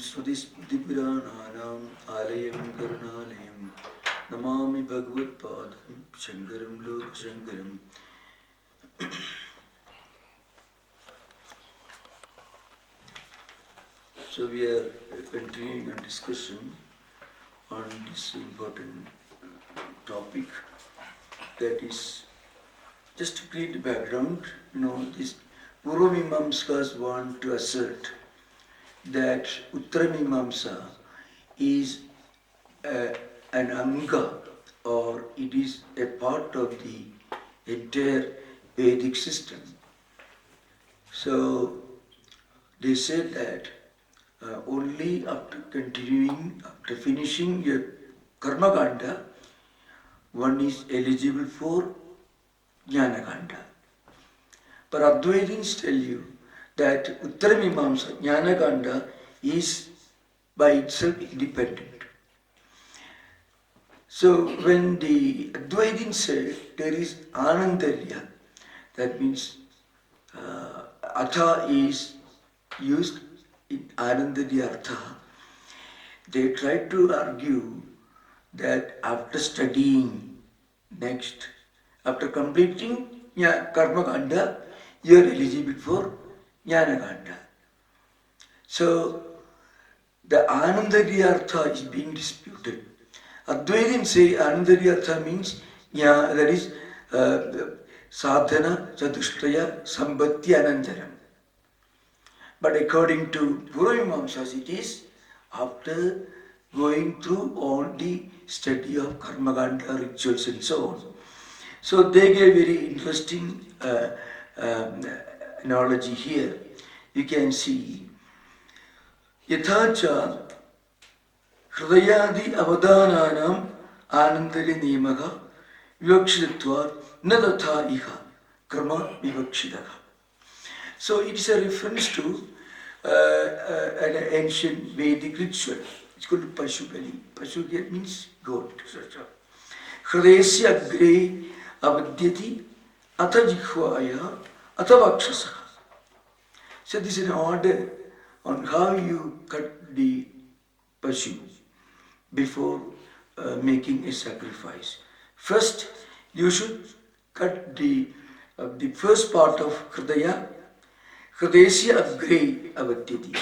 Srutismritipurananam Alayam Karunalayam Namami Bhagavad Padam Shankaram Lok Shankaram. So we are continuing a discussion on this important topic, that is, just to create a background, these Purvamimamskas want to assert that Uttaramimamsa is an anga, or it is a part of the entire Vedic system. So they said that only after finishing your karma kanda, one is eligible for jnana kanda. But Advaitins tell you that Uttaramimamsa, jnana kanda, is by itself independent. So when the Advaitins say there is anandarya, that means atha is used in anandarya artha, they try to argue that after studying next, after completing karma kanda, you are eligible for jnana kanda. So the anandarya artha is being disputed. Advaitins say anandarya artha means that is sadhana chatushtaya sambhati anantaram. But according to Purvamimamsas, it is after going through all the study of karma kanda, rituals and so on. So they gave very interesting analogy here. You can see yathacha hridayadi avadhananam anandari nimaga vivakshitva na tatha iha krama vivakshitaha. So it is a reference to an ancient Vedic ritual. It's called Pashubali. Pashu means goat, etc. Hridayasya agre avadyati atha jikhvaya atha vakshasa. So this is an order on how you cut the Pashu before making a sacrifice. First, you should cut the first part of Hridaya, Hridayasya agre avadyati,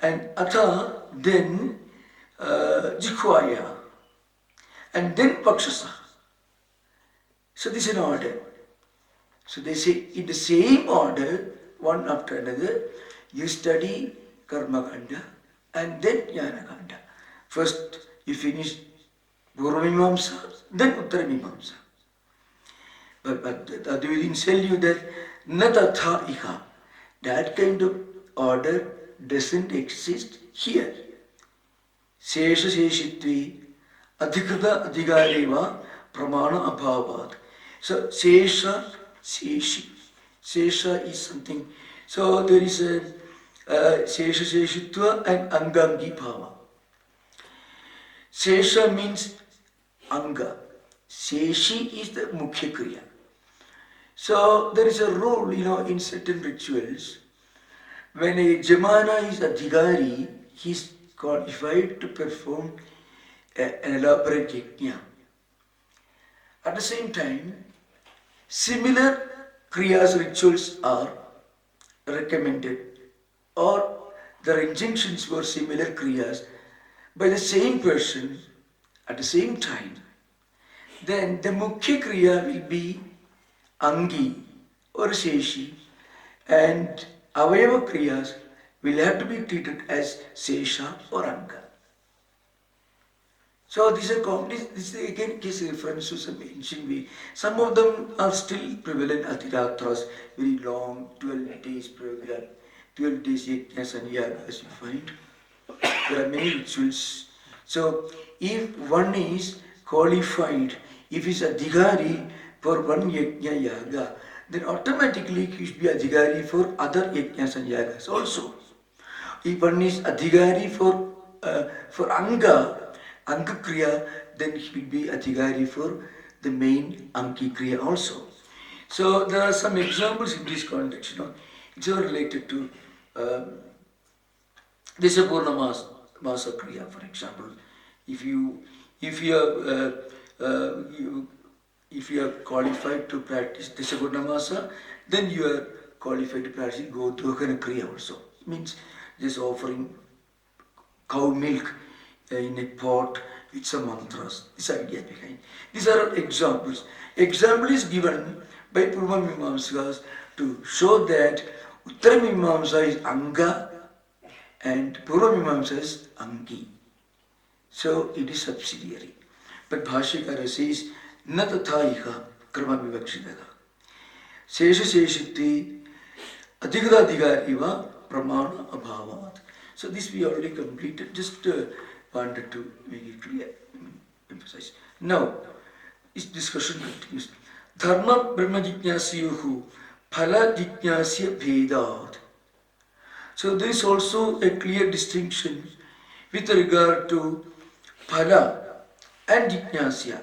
and atha, then jikhvaya, and then vakshasa. So this is an order. So they say in the same order, one after another, you study karma kanda and then jnana kanda. First you finish Purvamimamsa, then Uttaramimamsa. But the Advaitins tell you that na tatha iha, that kind of order doesn't exist here. Sesha seshitvi adhikrita adhigareva pramana abhavat. So sesha seshi. Sesha is something. So there is a sesha seshitva and angangi bhava. Sesha means anga. Seshi is the mukhya kriya. So there is a rule, in certain rituals, when a Jamana is adhikari, he is qualified to perform an elaborate yajna. At the same time, similar kriyas, rituals are recommended, or their injunctions for similar kriyas by the same person at the same time. Then the mukhya kriya will be angi or seshi, and avayava kriyas will have to be treated as sesha or anga. So this is again case reference to some ancient way. Some of them are still prevalent at Ratras, very long, 12 days program, 12 days yajnas and yagas you find. There are many rituals. So if one is qualified, if he is adhikari for one yajna yaga, then automatically he should be adhikari for other yajnas and yagas also. If one is adhikari for anga kriya, then he will be adhikari for the main anki kriya also. So there are some examples in this context. It's all related to This is a Purna Masa Kriya, for example. If you if you are qualified to practice Desapurnamasa, then you are qualified to practice Godokana Kriya also. It means just offering cow milk in a pot with some mantras. This idea behind. These are examples. Example is given by Purva Mimamsakas to show that Uttara Mimamsa is Anga and Purva Mimamsa is Angi. So it is subsidiary. But Bhashyakara says, Na tatha iha karma vivakshitaha. Sesha seshitti adhigata adhigariva pramana abhavat. So this we already completed. Just wanted to make it clear, emphasize. Now, this discussion continues. Dharma brahma jijnasyahu phala jijnasya bhedat. So there is also a clear distinction with regard to phala and jijnasya.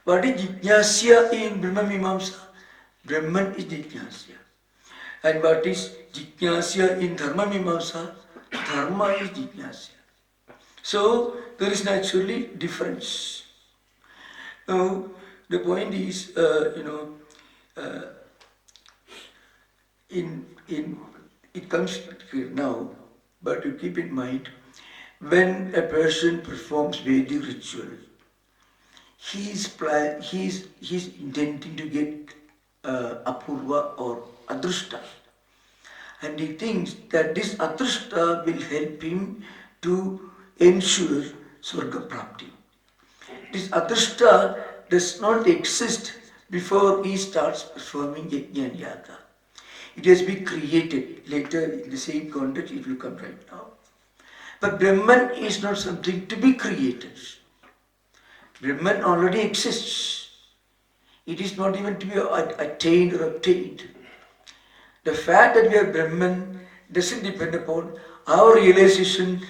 What is jijnasya in Brahma Mimamsa? Brahman is jijnasya. And what is jijnasya in Dharma Mimamsa? Dharma is jijnasya. So there is naturally difference. Now the point is, it comes here now, but you keep in mind, when a person performs Vedic ritual, he is intending to get apurva or adrushta, and he thinks that this adrushta will help him to ensure Swarga Prapti. This adrushta does not exist before he starts performing yajna and yaga. It has been created. Later in the same context it will come right now. But Brahman is not something to be created. Brahman already exists. It is not even to be attained or obtained. The fact that we are Brahman doesn't depend upon our realization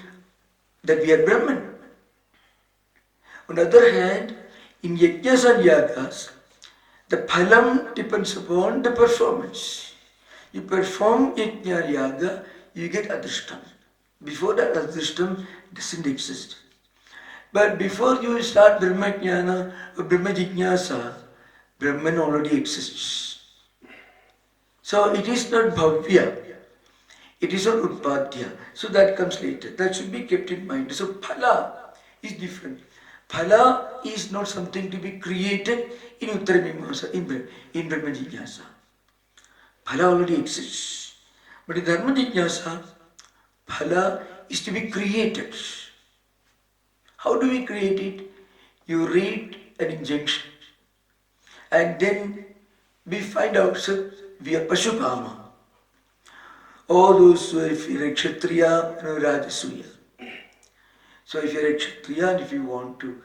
that we are Brahman. On the other hand, in yajnas and yagas, the phalam depends upon the performance. You perform yajna or yaga, you get adrishtam. Before that, adrishtam doesn't exist. But before you start Brahma Jnana or Brahma Jijnasa, Brahman already exists. So it is not bhavya, it is not utpadya. So that comes later. That should be kept in mind. So phala is different. Phala is not something to be created in Uttara Mimamsa, in Brahma Jijnasa. Phala already exists. But in Dharma Jijnasa, phala is to be created. How do we create it? You read an injunction, and then we find ourselves we are Pashupama. All those, if you're a Kshatriya, Rajasuya. So if you're a Kshatriya and if you want to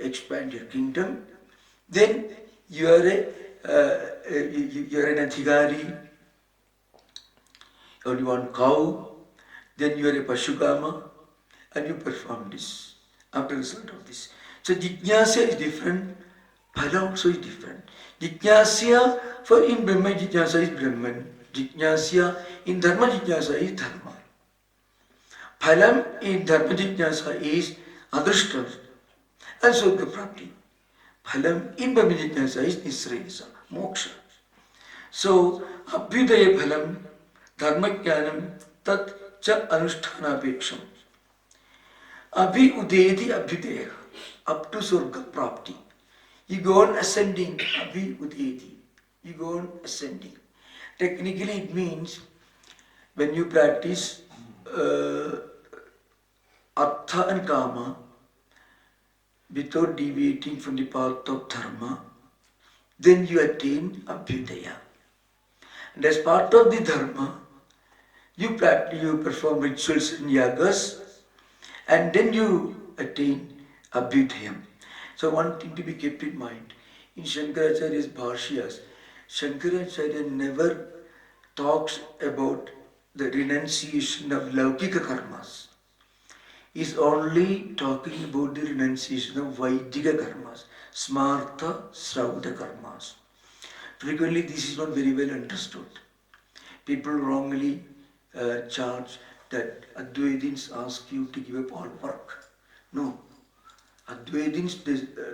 expand your kingdom, then you are you're an Adhigari, or you want cow, then you are a Pashukama, and you perform this after the result of this. So Jijnasya is different, Phala also is different. Jijnasya for in Brahma Jijnasa is Brahman. Jijnasya in Dharma Jijnasa is Dharma. Phalam in Dharma Jijnasa is Adrushtam and Swarga Prapti. Phalam in Brahma Jijnasa is Nisresa, Moksha. So Abhyudaya Phalam, Dharma Jnanam, Tat Cha Anusthana Peksham. Abhi Udedi Abhyudaya, up to Swarga Prapti. You go on ascending, Abhi Udedi. You go on ascending. Technically it means when you practice Artha and Kama without deviating from the path of Dharma, then you attain Abhyudaya. And as part of the Dharma, you perform rituals and yagas, and then you attain Abhyudayam. So one thing to be kept in mind, in Shankaracharya's Bhashyas, Shankaracharya never talks about the renunciation of Laukika karmas. He is only talking about the renunciation of Vaidika karmas, Smartha, Srauta karmas. Frequently this is not very well understood. People wrongly charge that Advaitins ask you to give up all work. No. Advaitins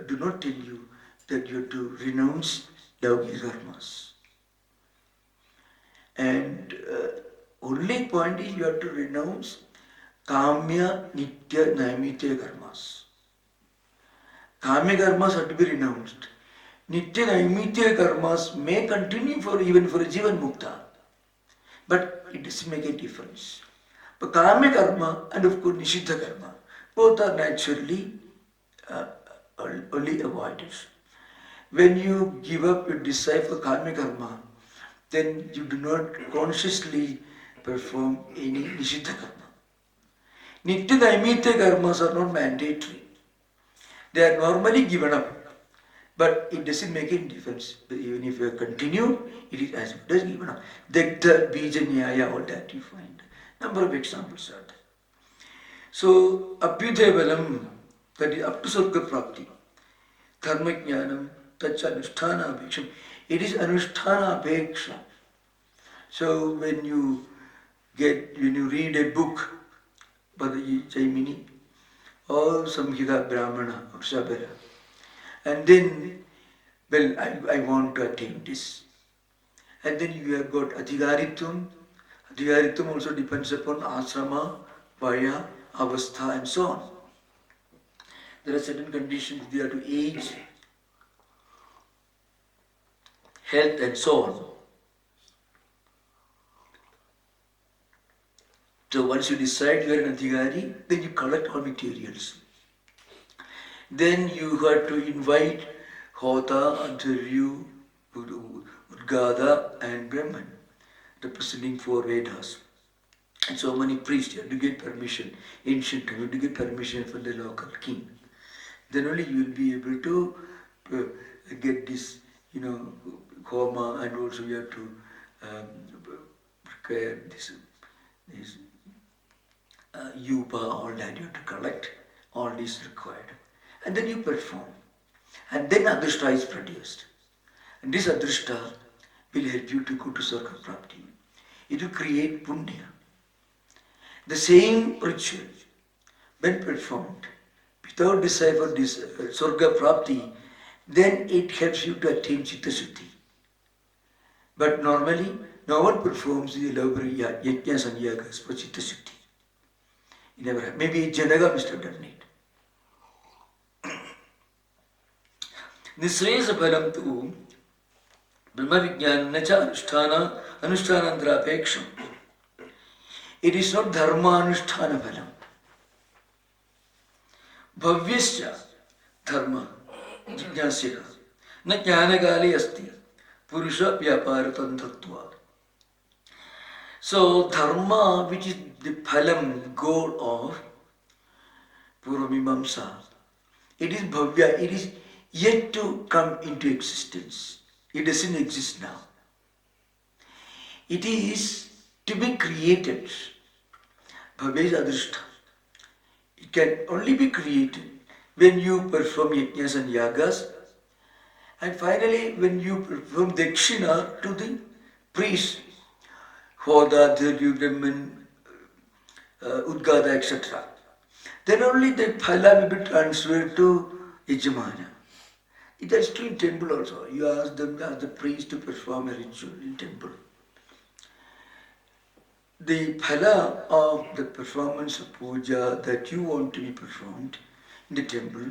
do not tell you that you have to renounce Laukika karmas. And only point is you have to renounce Kamya, Nitya, Naimitya karmas. Kamya karmas have to be renounced. Nitya, Naimitya karmas may continue even for a Jivan Mukta. But it doesn't make a difference. But Kamya karma and of course Nishiddha karma, both are naturally only avoided. When you give up your desire for Kamya karma, then you do not consciously perform any Nishiddha karma. Nitya Naimitya karmas are not mandatory. They are normally given up. But it doesn't make any difference. But even if you continue, it is as good as given up. Dagdha, Bija, Nyaya, all that you find. Number of examples are there. So, Abhyudayabalam, that is up to Sarga Prapti. Dharma Jnanam, Tacha Anusthana Abheksham. It is Anusthana Abheksha. So, when you read a book, Bhadaji Jaimini, or Samhita Brahmana, or Sabara, and then, well, I want to attain this. And then you have got Adhigaritum. Adhigaritum also depends upon asrama, vaya, avastha and so on. There are certain conditions they are to age, health and so on. So once you decide you are an Adhigari, then you collect all materials. Then you have to invite Hota, Adharyu, Udgada and Brahman, representing 4 Vedas. And so many priests, you have to get permission. Ancient time, you have to get permission from the local king. Then only you will be able to get this, homa, and also you have to prepare this yupa, all that you have to collect, all this required. And then you perform. And then adrishta is produced. And this adrishta will help you to go to Sarga Prapti. It will create punya. The same ritual, when performed, without desire for this Sarga Prapti, then it helps you to attain Chitta Shuddhi. But normally, no one performs the elaborate yajnas and yagas for Chitta Shuddhi. It never happens. Maybe Janaka must have done it. Nisresa phalam tu Brahma Vijnana cha Anushthanandra Apeksham. It is not Dharma Anusthana phalam. Bhavyascha Dharma Jijnasya na Jnanagali asti Purusha Vyaparatantatva. So Dharma, which is the phalam, goal of Purvamimamsa, it is Bhavya, it is yet to come into existence. It doesn't exist now. It is to be created. Bhavya is adrishta. It can only be created when you perform yajnas and yagas, and finally when you perform dakshina to the priest, Hoda, Dharyu, Brahman, Udgada, etc. Then only the phala will be transferred to Yajamana. It is true in temple also. You ask the priest to perform a ritual in temple. The phala of the performance of puja that you want to be performed in the temple,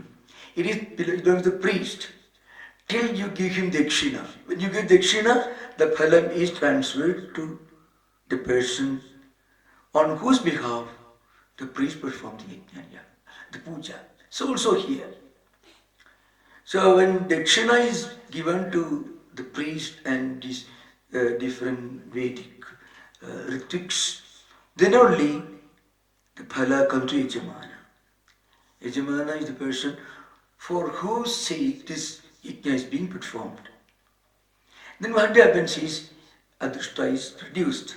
it belongs to the priest till you give him dakshina. When you give dakshina, the phala is transferred to the person on whose behalf the priest performed the puja. So also here. So when dakshina is given to the priest and these different Vedic rituals, then only the phala comes to Yajamana. Yajamana is the person for whose sake this yajna is being performed. Then what happens is adrishta is produced.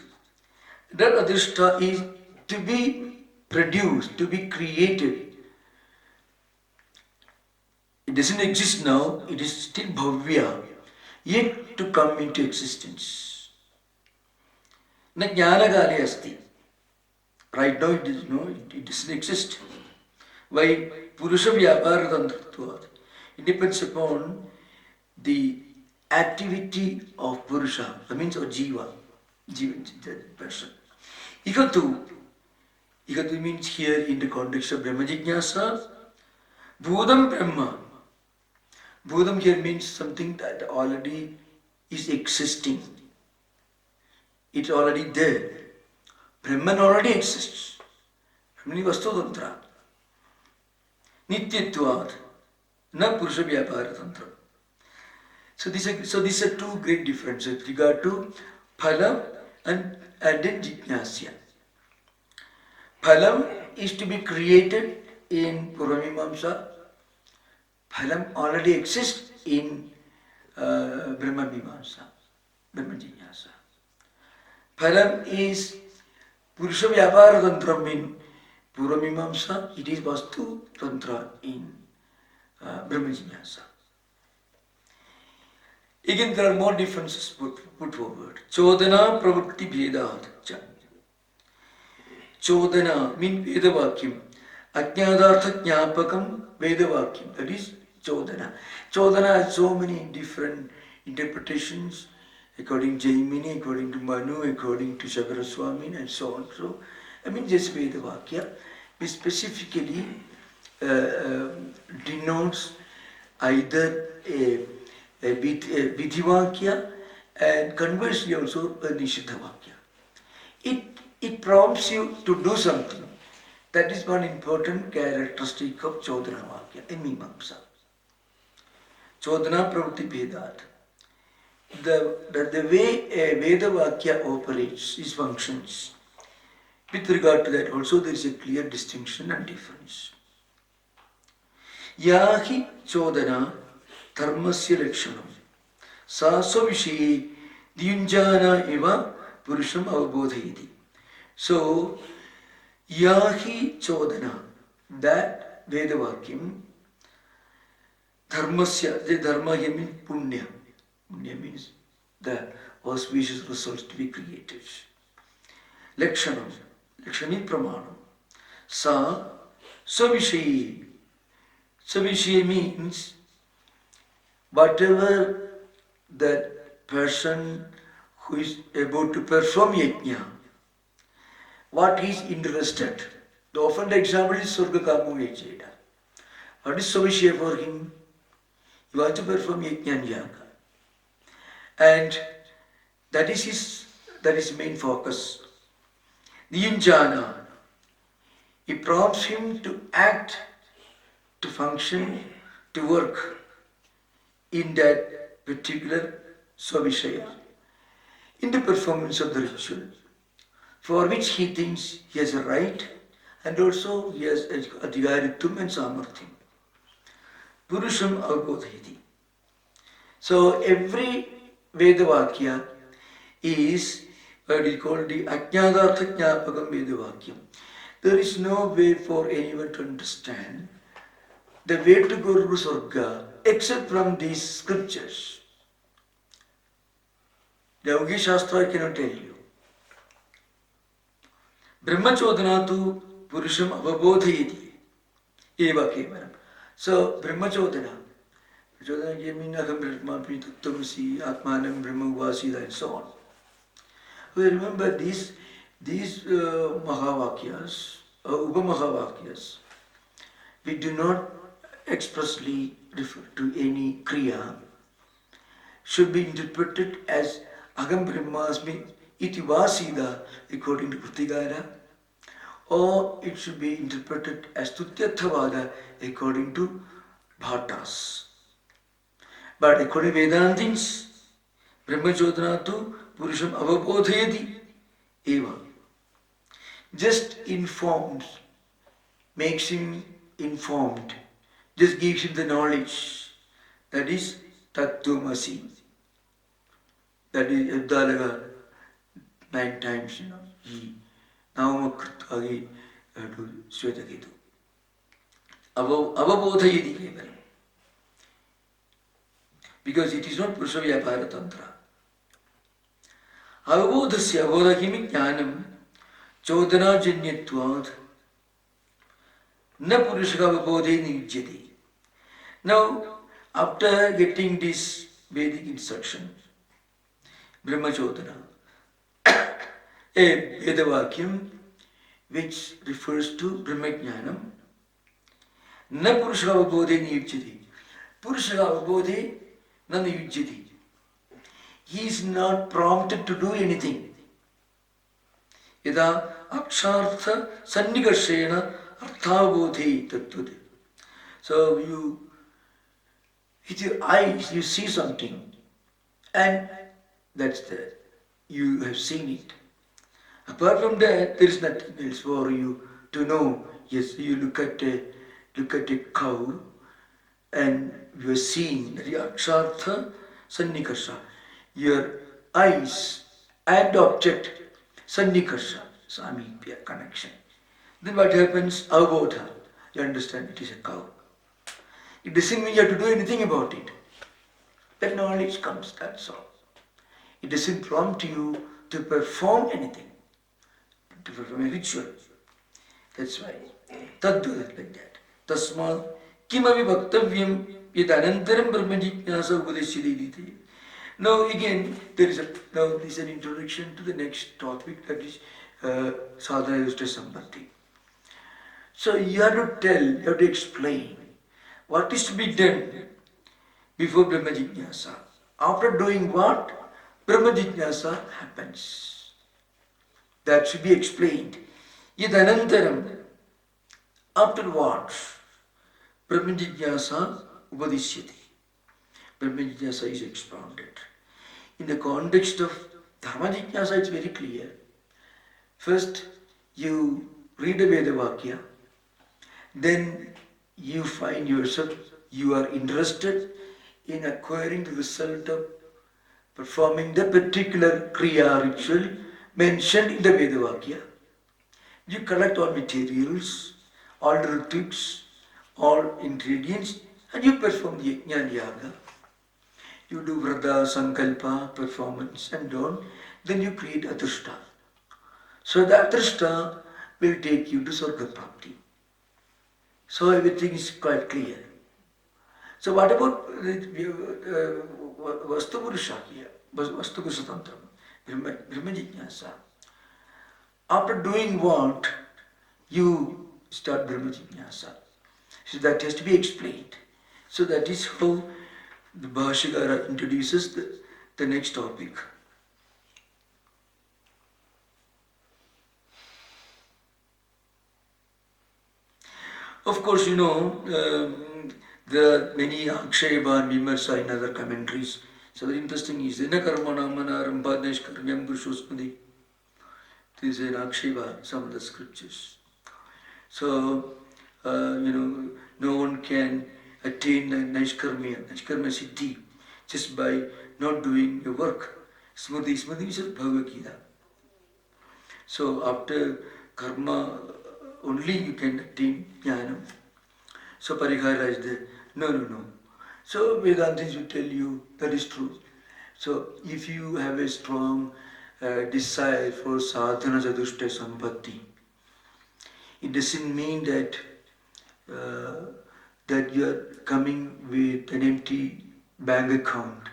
That adrishta is to be produced, to be created. It doesn't exist now, it is still bhavya, yet to come into existence. Na jnanagali asti. Right now it is no, it doesn't exist. Why? Purusha Vyapara Tantratvat. It depends upon the activity of Purusha, that means of Jiva, that person. Ikatu means here in the context of Brahma Jignasa, Bhudam Brahma. Bhudam here means something that already is existing. It's already there. Brahman already exists. Brahmani Vastu Tantra. Nityatvad. Na Purusha Vyapara Tantra. So these are two great differences with regard to Phalam and then Jijnasya. Phalam is to be created in Puramimamsa. Phalam already exists in Brahma Mimamsa, Brahma Jignasa. Phalam is Purusha Vyapara Tantra in Puramimamsa, it is Vastu Tantra in Brahma Jignasa. Again, there are more differences put forward. Chodana Pravukti Bhedat. Chodana means Vedavakyam. Ajnadartha Jnapakam Vedavakyam. That is Chodana. Chodana has so many different interpretations according to Jaimini, according to Manu, according to Shankara Swami, and so on. So, I mean, just Vedavakya, which specifically denotes either a Vidhivakya and conversely also a Nishiddhavakya. It prompts you to do something. That is one important characteristic of Chodana Vakya in Mimamsa. Chodana Pravukti Bhedat. The way a Veda Vakya operates, its functions, with regard to that also there is a clear distinction and difference. Yahi Chodana Dharmasya Lakshanam Sa Swavishaye Diyunjana Eva Purusham Avabodhayati. So, Yahi Chodana, that Vedavakyam, Dharmasya, the Dharma here means Punya. Punya means the auspicious results to be created. Lakshanam, Lakshani Pramanam. Sa Swavishaye. Swavishaye means whatever that person who is about to perform yajna, what he is interested. The often the example is Surgakamu Yajeda. What is Swavishaye for him? He wants to perform yajna and yaga. And that is his main focus. Niyunjana. It prompts him to act, to function, to work in that particular Swavishaya, in the performance of the ritual, for which he thinks he has a right and also he has adhikaritum and samartham. Purusham avabodhayati. So every Vedavakya is what is called the Ajnadartha Jnapakam Vedavakyam. There is no way for anyone to understand the way to go to Surga except from these scriptures. The Yogi Shastra I cannot tell you. Brahmachodana tu Purusham avabodhayati eva kevalam. So Brahmachodana. Brahmachodana means Aham Brahma Tattwamasi Atmanam Brahma Uvasida and so on. We remember these Mahavakyas, Upamahavakyas. We do not expressly refer to any Kriya. Should be interpreted as Agam Brahmasmi iti Vasida according to Kritigara, or it should be interpreted as Tutyathavada according to Bhattas. But according to Vedantins, Brahmachodana tu Purusham avabodhayati eva. Just informs, makes him informed, just gives him the knowledge. That is Tattwamasi. That is Abdalaga 9 times, he Navamakritagi to Swetaketu. Avabodhayati kevalam. Because it is not Purusha Vyapara Tantra. Avabodhasya avodhakimi jnanam Chodana Janyatvad Na Purushaka Bodhi Nijyati. Now, after getting this Vedic instruction, Brahma Chodana, a Vedavakyam which refers to Brahmajnanam, Na Purushaka Bodhi Nijyati. Purushaka Bodhi Na Nijyati. He is not prompted to do anything. Yada akshartha sannikarshena arthabodhi tattvati. So you, with your eyes, you see something, and that's there. You have seen it. Apart from that, there is nothing else for you to know. Yes, you look at a cow, and you are seeing the akshartha sannikarsha. Your eyes and object, sannikarsha, samipya, connection. Then what happens? Avbodha. You understand it is a cow. It doesn't mean you have to do anything about it. That knowledge comes, that's all. It doesn't prompt you to perform anything, to perform a ritual. That's why. Taddu like that. Tasma kimavi bhaktavyam yadanantaram brahma jijnasa upadeshyaditi. Now again, there is an introduction to the next topic, that is sadhana yudhishthira sambandhi. So you have to tell, you have to explain what is to be done before Brahma Jijnasa. After doing what, Brahma Jijnasa happens. That should be explained. Yadanantaram, afterwards, Brahma Jijnasa upadishyati. Brahma Jijnasa is expounded. In the context of Dharma Jijnasa, it's very clear. First, you read a Veda Vakya, then you find yourself, you are interested in acquiring the result of performing the particular Kriya ritual mentioned in the Veda Vakya. You collect all materials, all rituals, all ingredients, and you perform the Yajna and Yaga. You do Vrata, Sankalpa, performance, and on. Then you create Adrishta. So the Adrishta will take you to Sarga Prapti. So everything is quite clear. So what about Vastu Purusha here? Vastu Purusha Tantram, Brahma Jijnasa. After doing what, you start Brahma Jijnasa. So that has to be explained. So that is how the Bhashyam introduces the next topic. Of course, you know, there are many Akshayava and Vimarsa in other commentaries. So very interesting is Dina Karmana Manaram Padnesh Karmyam Purushosmadi. This is an Akshayava, some of the scriptures. So, you know, no one can attain Naishkarmya Siddhi just by not doing your work. Smriti is Bhagavad Gita. So after karma, only you can attain jnana. So parihara is there. No. So Vedantis will tell you that is true. So if you have a strong desire for sadhana chatushtaya sampatti, it doesn't mean that that you are coming with an empty bank account.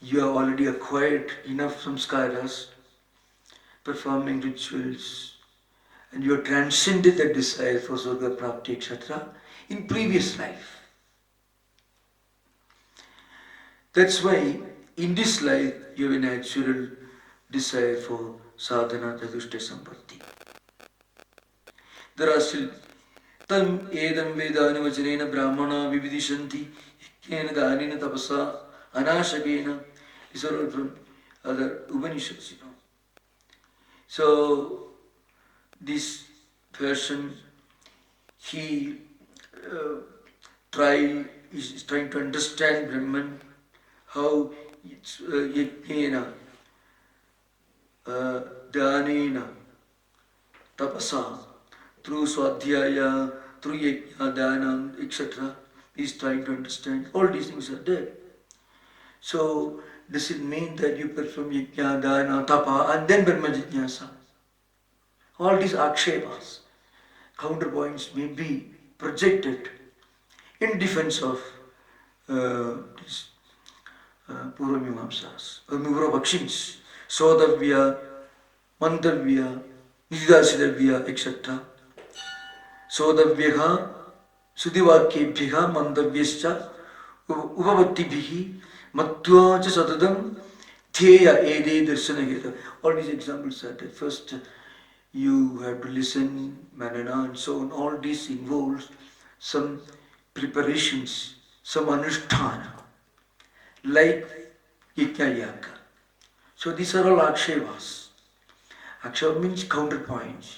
You have already acquired enough samskaras, performing rituals, and you have transcended that desire for Surga Prapti, etc. in previous life. That's why in this life you have a natural desire for sadhana chatushtaya sampatti. There are still Tam edam vedana vachanena brahmana vividishanti yajnena danena tapasa anashakena. These are all from other Upanishads, you know. So this person, he is trying to understand Brahman, how it's yajnena, danena, tapasa, through swadhyaya, through yajna, dana, etc. He is trying to understand. All these things are there. So does it mean that you perform yajna, dana, tapa, and then Brahma Jijnasa? All these akshevas, counterpoints may be projected in defense of these Purvamimamsas, Murabhakshins, Sodavya, Mantavya, Nididasiddhavya, etc. Sodavyaha, Sudivakebhyaha, Mantavyascha, Upavatibhihi, Matva cha Sadadam, Theya Ede Darsanageta. All these examples are that first you have to listen, manana, and so on. All this involves some preparations, some anusthana, like yajna yaga. So these are all akshevas. Aksheva means counterpoints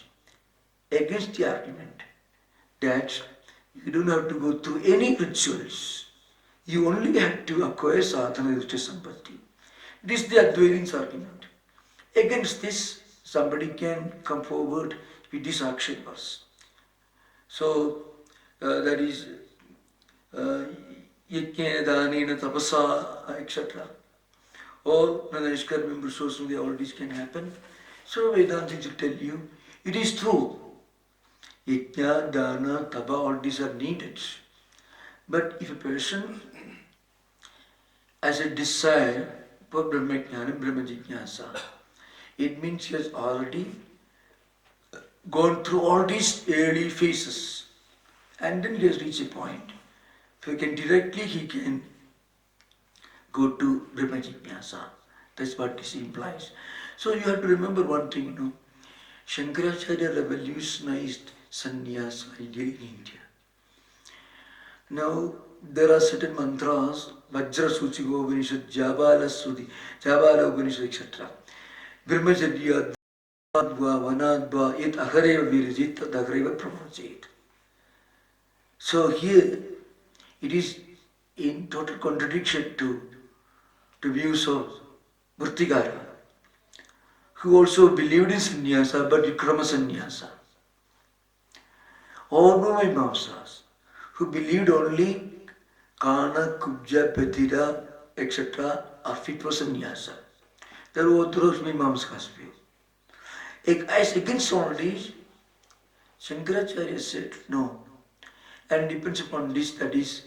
against the argument that you don't have to go through any rituals. You only have to acquire sadhana yudhishthira sampatti. This is the Advaitins' argument. Against this, somebody can come forward with these akshevas. So that is yajna, danena, tapasa, etc. Or nanashkarmim, resources, all this can happen. So Vedanta will tell you, it is true. Yajna, dana, tapa, all these are needed. But if a person has a desire for Brahmajnana, Brahma Jignasa, it means he has already gone through all these early phases and then he has reached a point. If he can directly, he can go to Brahma Jignasa. That's what this implies. So you have to remember one thing, Shankaracharya revolutionized sannyasa idea in India. Now, there are certain mantras, Vajra Suchigo Upanishad, Jabala Sudi, Jabala Upanishad, etc. Brahmacharya, Dva, Vanadva, Yet Ahareva Virajit, Dagreva Pramachet. So here, it is in total contradiction to views of Murtigara, who also believed in sannyasa but Vikrama sannyasa. Or Mimamsas, who believed only Kana, Kubja, Petira, etc. are fit for sannyasa. There were those Mimamsas view. As against all these, Shankaracharya said no. And depends upon this, that is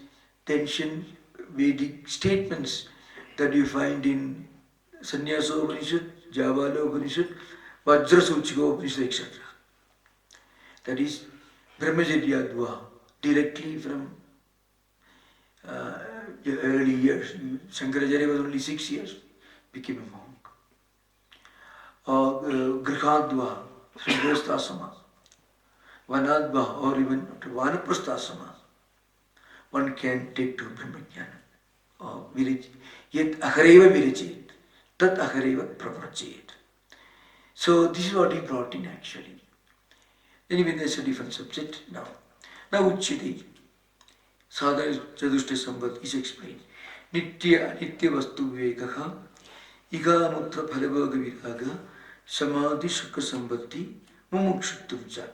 tension, Vedic statements that you find in Sannyasa Upanishad, Javala Upanishad, Vajra Suchika Upanishad, etc. That is Brahmacharya Dva, directly from the early years. Shankaracharya was only 6 years, became a monk. Or Grihadva, from Grihasthasama, Vanadva, or even to Vanaprasthasama, one can take to Brahmajnana. Or Yet Ahareva Virajit, Tat Ahareva Pravrajit. So this is what he brought in actually. Anyway, there's a different subject now. Now Uchiti, Sadhana Chadushta Samvat is explained. Nitya Nitya Vastu Vekaha, Iga Mutra Phalavaga Viraga, Samadhi Shukha Sambhati, Mumukshuttumcha.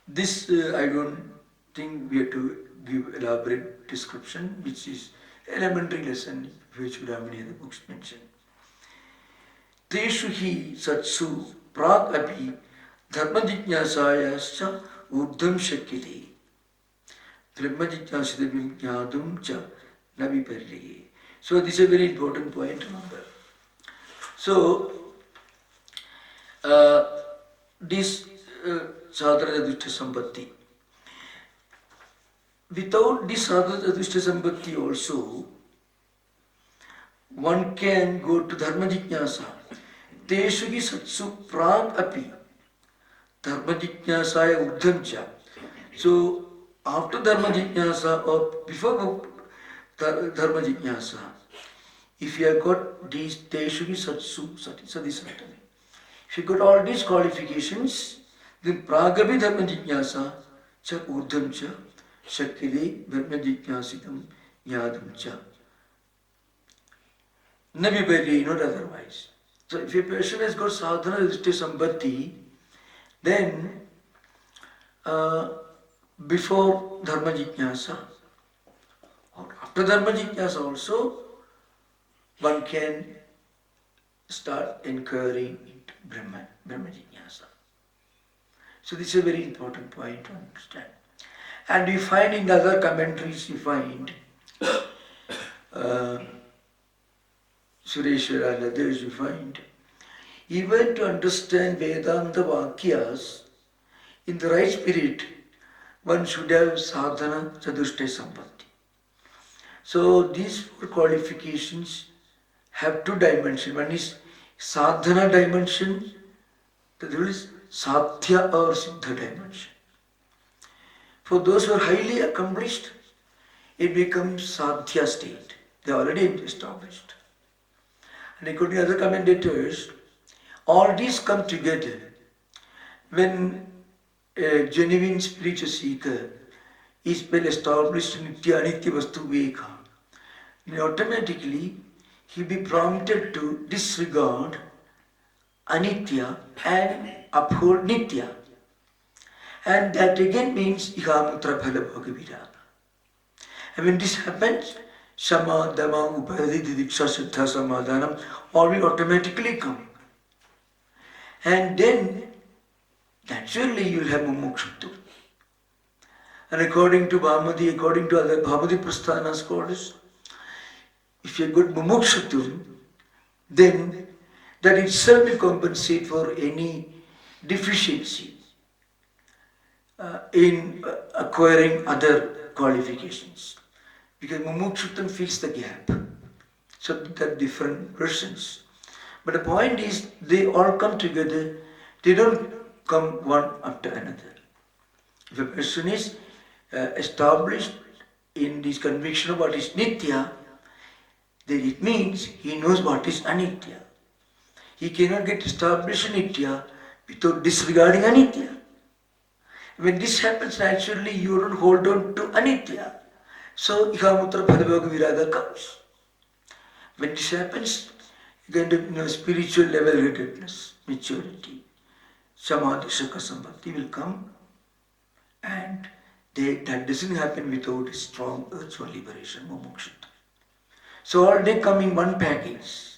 This I don't think we have to give elaborate description, which is elementary lesson which would have many other books mentioned. Teshu hi satsu prag api dharma jignasayascha urdham shakyate. Brahma jignasiddhavim jnadum cha naviparyaye. So this is a very important point, remember. So this sadhana adhishta sampatti. Without this sadhana adhishta sampatti also, one can go to dharma jignasa. Teshu hi satsu prag api dharma jignasaya urdham cha. So after dharma jignasa or before dharma jignasa, if you have got these teshu hi satsu sadhisatane, if you got all these qualifications, then pragapi dharma jignasa cha urdham cha shakyade dharma jignasitam yadam cha. Naviparyaye, not otherwise. So if a person has got sadhana adhishta sampatti, then before dharma jignasa or after dharma jignasa also, one can start inquiring into Brahma jignasa. So this is a very important point to understand. And we find in other commentaries, we find Sureshwara and others, we find even to understand Vedanta Vakyas in the right spirit, one should have sadhana chatushtaya sampatti. So these four qualifications have two dimensions. One is sadhana dimension, the other is sadhya or siddha dimension. For those who are highly accomplished, it becomes sadhya state. They are already established. And according to other commentators, all these come together when a genuine spiritual seeker is well established in Nitya Anitya Vastu Viveka. And automatically he will be prompted to disregard Anitya and uphold Nitya. And that again means Ihamutra Phala Bhoga Viraga. And when this happens, Shama, Dhamma, Upadhi, Diksha, Siddha, Samadhanam, all will automatically come. And then, naturally, you will have mumukshutva. And according to Bhamadi, according to other Bhamadi Prasthana scholars, if you have got mumukshutva, then that itself will compensate for any deficiency in acquiring other qualifications. Because mumukshutva fills the gap. So there are different versions. But the point is, they all come together. They don't come one after another. If a person is established in this conviction of what is Nitya, then it means he knows what is Anitya. He cannot get established in Nitya without disregarding Anitya. When this happens, naturally you don't hold on to Anitya. So Ihamutra Phala Viraga comes. When this happens, you get spiritual level-headedness, maturity, Samadhi, Shaka, Samadhi will come, and that doesn't happen without a strong urge liberation, mumukshutva. So all they come in one package,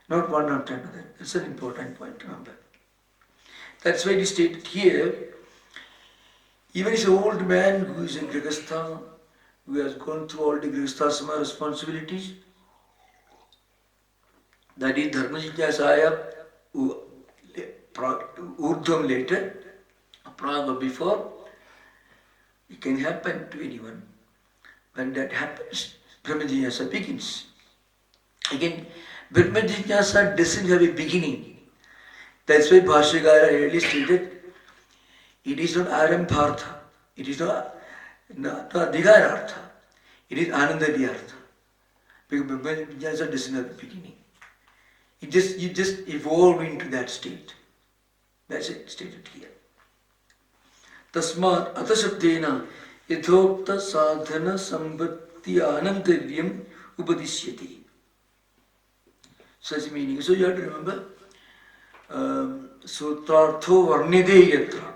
not one after another. That's an important point to remember. That's why it is stated here, even as an old man who is in Grihastha, who has gone through all the Grihasthasama responsibilities, that is Dharma Jigyasaya Urdhvam later, Praga before, it can happen to anyone. When that happens, Brahma Jigyasa begins. Again, Brahma Jigyasa doesn't have a beginning. That's why Bhashyakara earlier stated, it is not Arambhartha, it is not Adhigarartha, it is Anandadhyartha. Because Brahma Jigyasa doesn't have a beginning. You just evolve into that state. That's it stated here. Tasmat atashabdena yadhokta sadhana sambhati anantaryam upadishyati. Such meaning. So you have to remember sutrartho varnide yatra.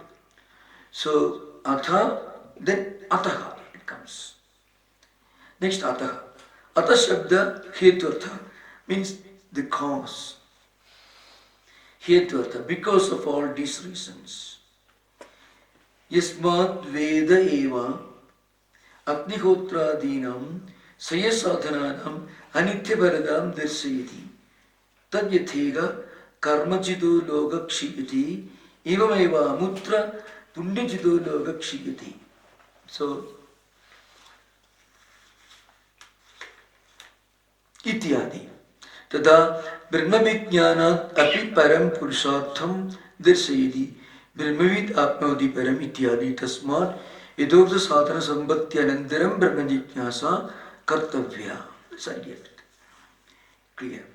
So atha, then ataha it comes. Next ataha. Atashabda heturtha means the cause. Heturtha, because of all these reasons. Yasmat Veda eva Agnihotra-dinam Sayasadhananam Anitya Bharadam Darsayati Tad Yathega Karmachido Logakshiyati Evameva Mutra Punyachido Logakshiyati. So, Ityadi. Tada Brahma-vijnanat api param purushartham darsayati Brahmavid apnodi param ityadi tasmat idogda sadhana sambhati anandaram brahma-jignasa kartavya. This idea. Clear.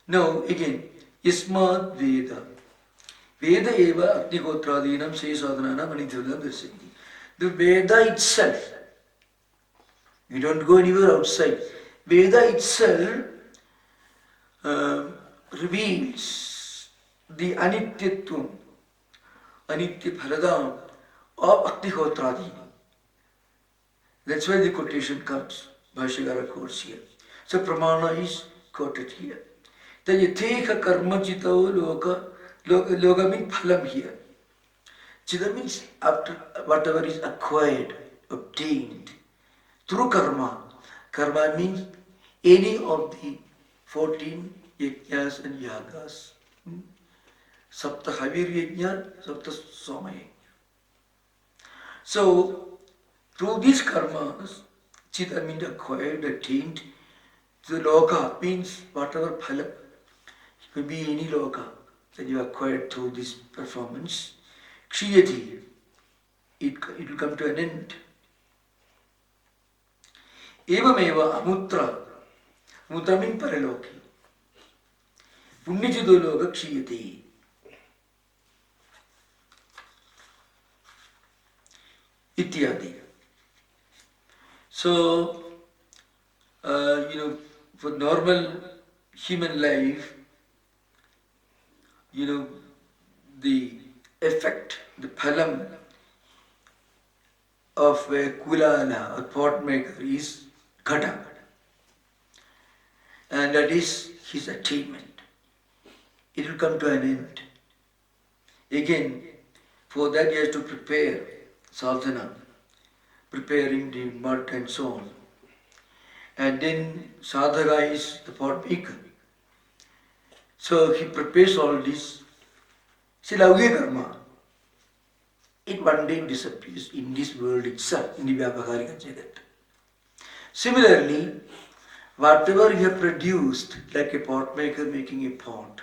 Now again, yasmat Veda. Veda eva agnihotra-dinam sayasadhananam anitya darsayati. The Veda itself, you don't go anywhere outside. Veda itself reveals the anityatvam, anitya bharadam of Agnihotradi. That's why the quotation comes. Bhashyakara quotes here. So Pramana is quoted here. The yatheka karma chito loga means phalam here. Chida means after whatever is acquired, obtained through karma. Karma means any of the 14 yajnas and yagas. Sapta Havir Yajna, Sapta Soma Yajna. So, through these karmas, Chita means acquired, attained. The loka means whatever phala, it could be any loka that you acquired through this performance. Kshiyati, it will come to an end. Evameva amutra, mutra means paraloki. Punyajito loka kshiyati. Ityadi. So, for normal human life, the effect, the phalam of a kulala, a pot maker, is ghata. And that is his achievement. It will come to an end. Again, for that he has to prepare sadhana, preparing the mud and so on. And then sadhaka is the pot maker. So he prepares all this. See, laukiya karma, it one day disappears in this world itself, in the Vyavaharika Jagat. Similarly, whatever you have produced, like a pot maker making a pot,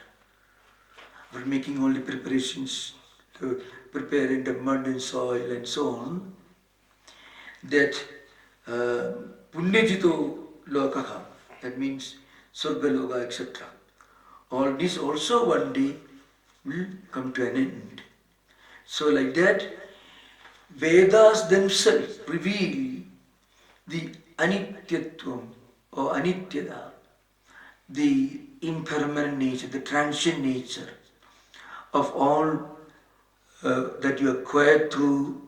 or making all the preparations to preparing the mud and soil and so on, that punyajito lokaha, that means surga loka, etc. All this also one day will come to an end. So like that, Vedas themselves reveal the anityatvam or anityada, the impermanent nature, the transient nature of all that you acquire through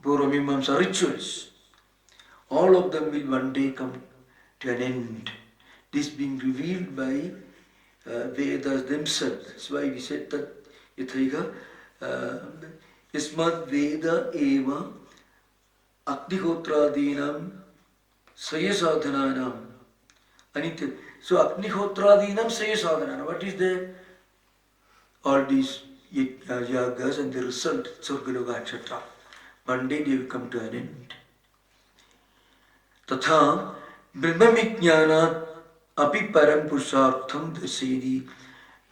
Purvamimamsa rituals. All of them will one day come to an end. This being revealed by Vedas themselves. That's why we said that Yathaiga Ismat Veda Eva Agnihotra Sayasadhananam Anitya. So Agnihotra Sayasadhananam. What is there? All these yagas and the result, Surgaloka, etc. One day they will come to an end. Tatha Brahmavijnana api param purushartham dasedi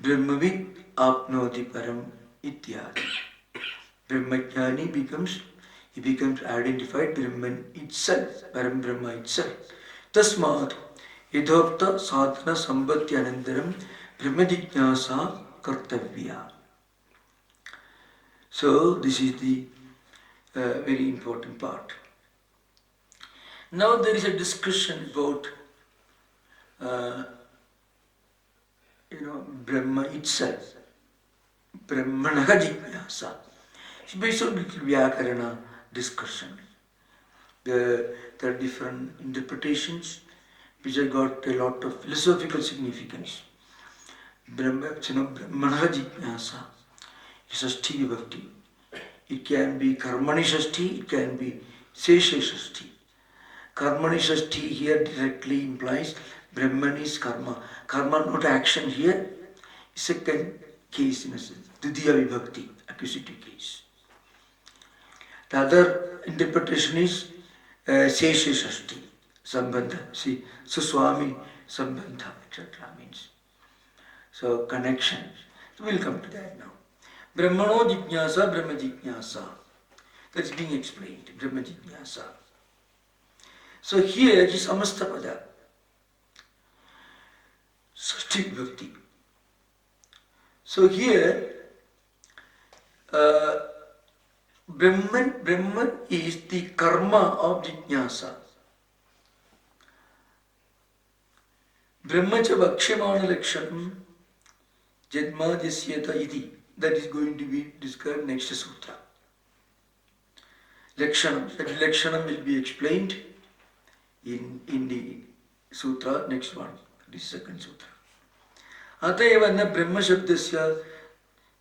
Brahmavid apnoti param ityadi. Brahmajnani becomes identified Brahman itself, Param Brahma itself. Tasmat idhopta sadhana sambhati anandaram Brahmajijnasa kartavya. So this is the very important part. Now there is a discussion about Brahma itself, Brahmanaha Jijnasa. It's basically Vyakarana discussion. There are different interpretations which have got a lot of philosophical significance. Brahmanaha Jijnasa is Shashti Vibhakti. It can be Karmani Shashti, it can be Sesha Shashti. Karmani Shashti here directly implies Brahman is karma. Karma not action here. Second case in a sense. Dvidiya Vibhakti, accusative case. The other interpretation is Sesha Shashti, Sambandha. See, so Swami Sambandha, etc. means. So connection. We'll come to that now. Brahmano Jijnasa, Brahma Jijnasa. That's being explained. Brahma Jijnasa. So here is Amastapada. Shashti Bhakti. So here Brahman is the karma of Jijnasa. Brahmacha Bhashyamana Lakshanam Jadma Jasyata Iti. That is going to be described next sutra. Lakshanam. That Lakshanam will be explained in the sutra, next one, this second sutra. Atayava na Brahma Shabdasya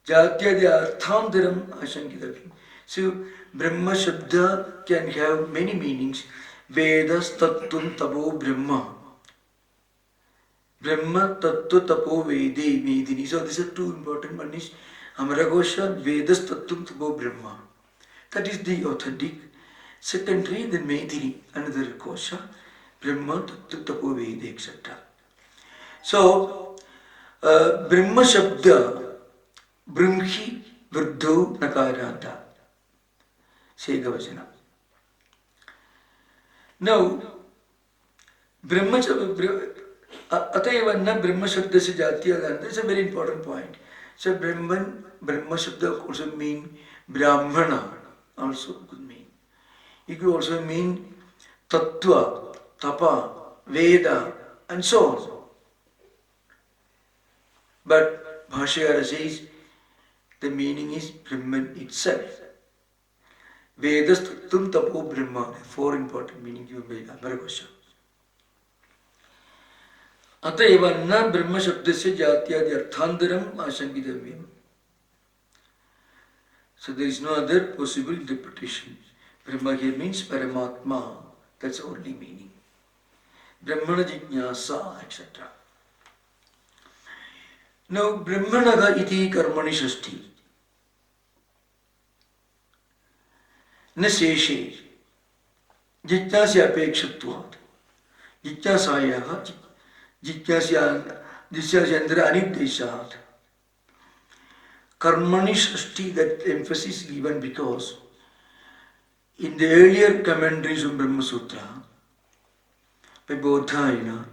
Jatyadi arthantaram ashankitavim. So, Brahma Shabda can have many meanings. Vedas Tattvam Tabo Brahma. Brahma Tattva Tapo Vede Medini. So, these are two important. One is Amaragosha Vedas Tattvam Tabo Brahma. That is the authentic. Secondary, then Medini, another kosha. Brahma Tattva Tapo Vede, etc. So, Brahma Shabda Brahmi Vruddho Nakaranta. Segavachana. Now, Brahma Atayavanna Brahma Shabda se Jatiyaganda is a very important point. So, Brahma Shabda also mean Brahmana, also could mean. It could also mean Tattva, Tapa, Veda, and so on. But Bhashyam says the meaning is Brahman itself. Vedas Tattvam Tapo Brahma. Four important meanings given by Amaragosha. Atayava na Brahma Shabdasya Jatyadi Arthantaram Ashankitavim. So there is no other possible interpretation. Brahma here means Paramatma. That's the only meaning. Brahmana Jijñāsa, etc. Now, Brahmanaga iti karmani shashti. Na seshe. Jijñāsya apekshatvat. Jijñāsayaha. Jijñāsyandra anibdeshat. Karmani shashti, that emphasis is given because in the earlier commentaries of Brahma Sutra, by Bodhayana,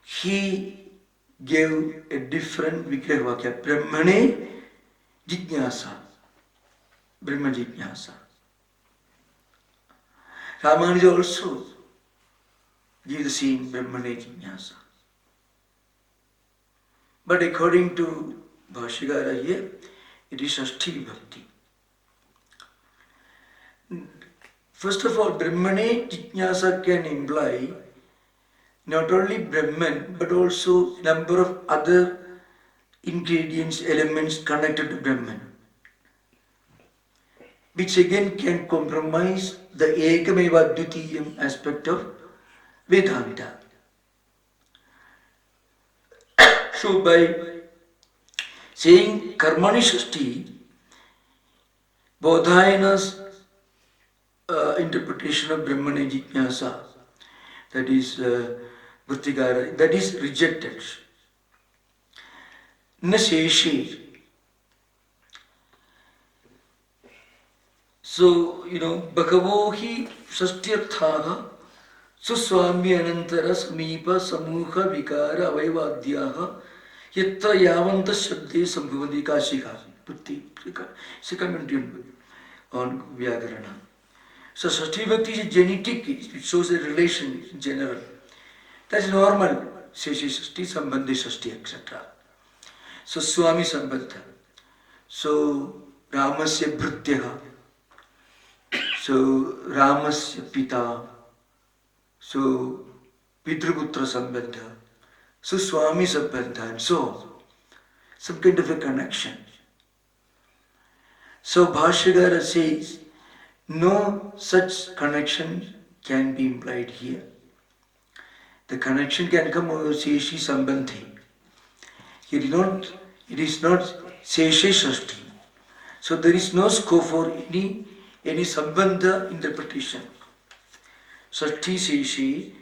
he gave a different Vigrahvakya. Brahmane Jijñāsa. Brahma Jijñāsa. Ramanuja also gave the same Brahmane Jijñāsa. But according to Bhashyakara here, it is Shashti Bhakti. First of all, Brahmane Jijñāsa can imply not only Brahman, but also number of other ingredients, elements connected to Brahman, which again can compromise the Ekameva Dvitiyam aspect of Vedanta. So by saying Karmani Shashti, Bodhayana's interpretation of Brahmane Jijñāsa, that is Vrittikara, that is rejected. Na Sheshi. So, Bhagavohi Shashtiyarthaha Swami Anantara Samipa Samuha Vikara Avaivadhyaha Yatta Yavanta Shabde Sambhavati Kashika. It's a commentary on Vyakarana. So Shashti Bhakti is genetic, it shows a relation in general. That's normal. Sheshi Shashti, Sambandhi Shashti, etc. So Swami Sambandha. So Ramasya Bhrityaha. So Ramasya Pita. So Pitraputra Sambandha. So Swami Sambandha, and so on. Some kind of a connection. So Bhashyakara says, no such connection can be implied here. The connection can come over Sheshi Sambandhi. It is not Sheshi Shashti. So there is no scope for any Sambandha interpretation. Shashti Sheshi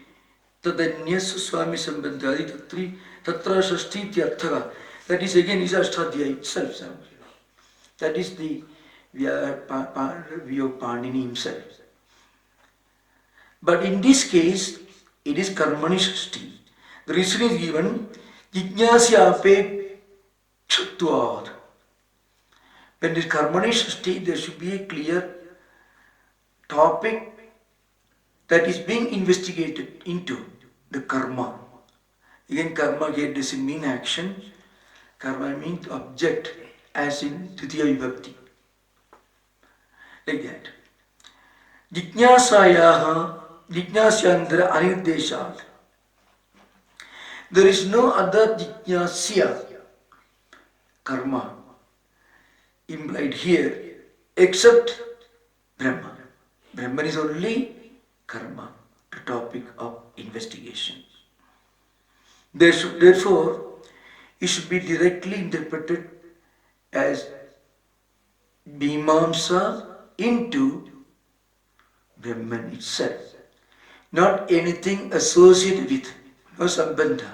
Tadanyas Swami Sambandhadi Tatra Shashti Tyarthaga. That is again is Ashtadhya itself. That is the view of Panini himself. But in this case, it is Karmani Shashti. The reason is given Jijñāsya Apekshatvad. When it is Karmani Shashti, there should be a clear topic that is being investigated into the karma. Again, karma here doesn't mean action. Karma means object, as in Dvitiya Vibhakti. Like that. Jijñāsyandra anirdeshat. There is no other Jijñāsya karma implied here except Brahma. Brahman is only karma, the topic of investigation. Therefore, it should be directly interpreted as Mimamsa into Brahman itself, not anything associated with, no sambandha,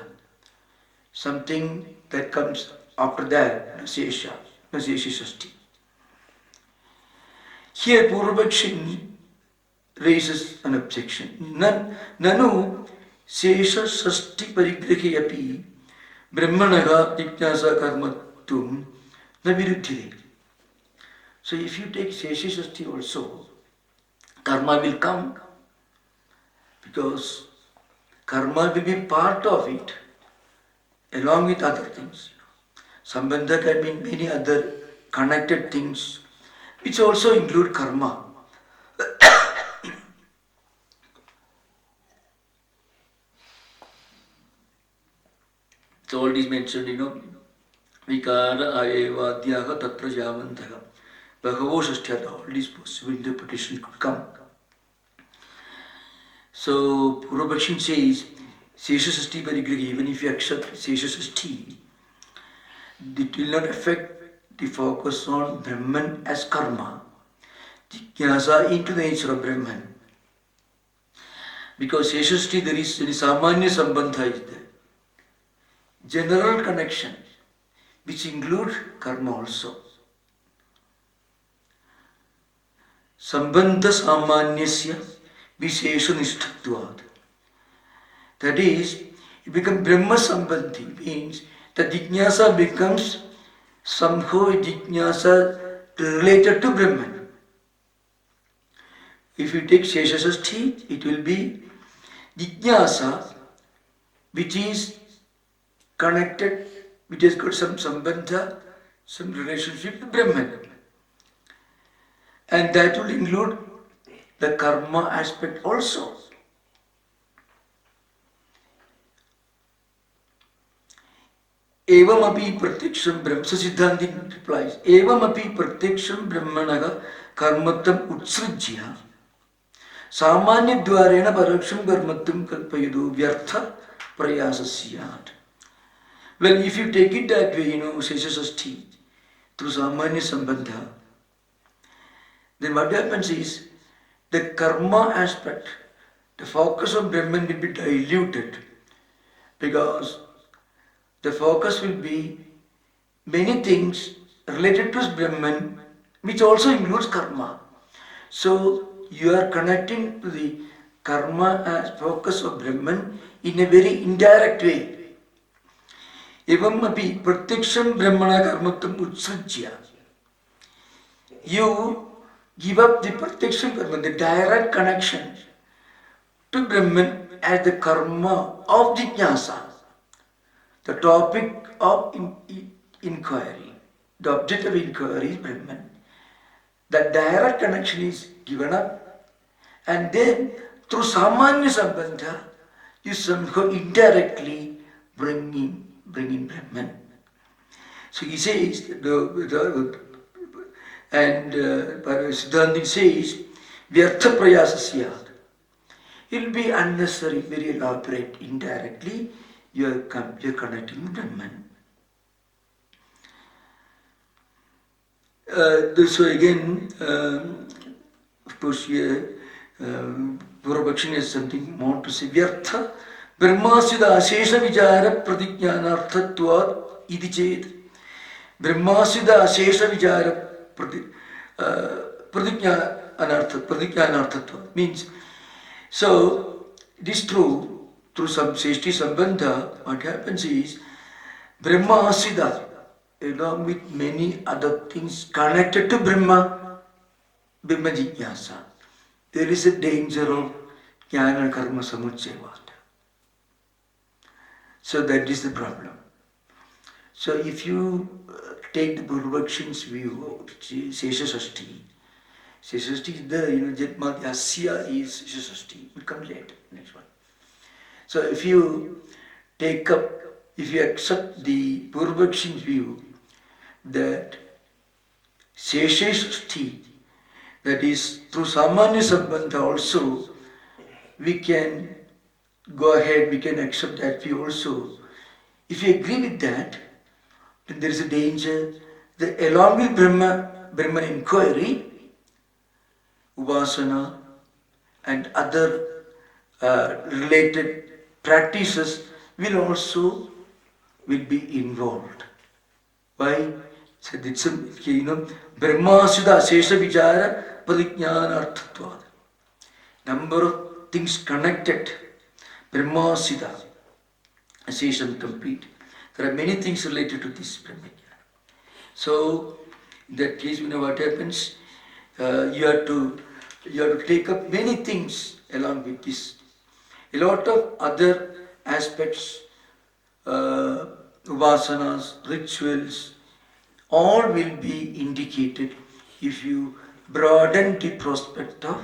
something that comes after that, no Sesha Sashti. Here Purvapakshi raises an objection. Nanu Sesha Sashti Parigrahe api Brahmanaga Jijnasa Karmatum na viruddhire. So if you take Sesha Sashti also, karma will come, because karma will be part of it along with other things. Sambandha can mean many other connected things which also include karma. So all these mentioned, vikara ayevadyaha tatra javantaha. Bhagavo Shashthyata, all these possible interpretations could come. So Purvapakshi says, Sesha Sashti Parigraha, even if you accept Sesha Sashti, it will not affect the focus on Brahman as karma, Jijnasa into the nature of Brahman. Because Sesha Sashti, there is Samanya Sambandha is there. General connection, which includes karma also. Sambandha samanyasya vishesha nishthatvad. That is, it becomes Brahma Sambandhi, means the Jijnasa becomes somehow a Jijnasa related to Brahman. If you take Sesha Sashti, it will be Jijnasa which is connected, which has got some sambandha, some relationship to Brahman. And that will include the karma aspect also. Evam api pratyaksham brahma, so Siddhanti replies, Evam api pratyaksham brahmanaga karmatam utsrujya samanya dvarena paraksham karmatam kalpayudu vyartha prayasasyat. Well, if you take it that way, Sesha Sashti, through Samanya Sambandha, then what happens is, the karma aspect, the focus of Brahman will be diluted, because the focus will be many things related to Brahman, which also includes karma. So, you are connecting to the karma as focus of Brahman in a very indirect way. Evam api pratyaksham brahmana karmatam utsrujya. You give up the pratyaksham karma, the direct connection to Brahman as the karma of Jijnasa, the topic of inquiry, the object of inquiry is Brahman. That direct connection is given up, and then through Samanya Sambandha, you somehow indirectly bring in Brahman. So he says, Siddhanti says, Vyartha Prayasasya. It will be unnecessary, very elaborate, indirectly, you are connecting Brahman. So again, of course, here, Purvapakshi has something more to say. Vyartha Brahmasya Ashesha Vichara Pratikyanarthatvat iti chet. Brahmasya Ashesha Vichara Pratikyanarthatvat means, so it is true, through some Seshti Sambandha, what happens is, Brahmasya, along with many other things connected to Brahma Jijnasa, there is a danger of Jnana Karma Samuchayavada. So that is the problem. So if you take the Purvakshin's view of Sesha Sashti, Sesha Sashti is there, Jatmadhyasya is Sesha Sashti, will come later, next one. So if you accept the Purvakshin's view that Shesheshti, that is through Samanya Sambandha also, we can go ahead, we can accept that we also, if we agree with that, then there is a danger that along with Brahman inquiry, Upasana and other related practices will be involved. Why? So it's Brahma Sutras Shesha Vichara Pradijnanarthatvad. Number of things connected. Brahma Sutras Shesham complete. There are many things related to this Brahma. So in that case, what happens? You have to take up many things along with this. A lot of other aspects, upasanas, rituals, all will be indicated if you broaden the prospect of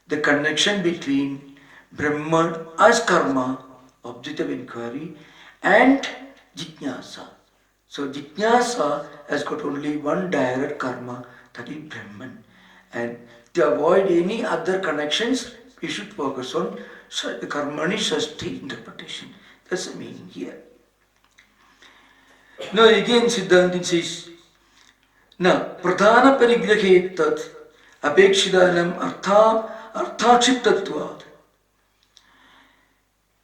the connection between Brahman as karma, object of inquiry, and jijnasa. So jijnasa has got only one direct karma, that is Brahman. And to avoid any other connections, we should focus on the karmani shashti interpretation. That's the meaning here. Now again Siddhantin says, now pradhana parigrahe tat apekshidanam arthakshiptatvad.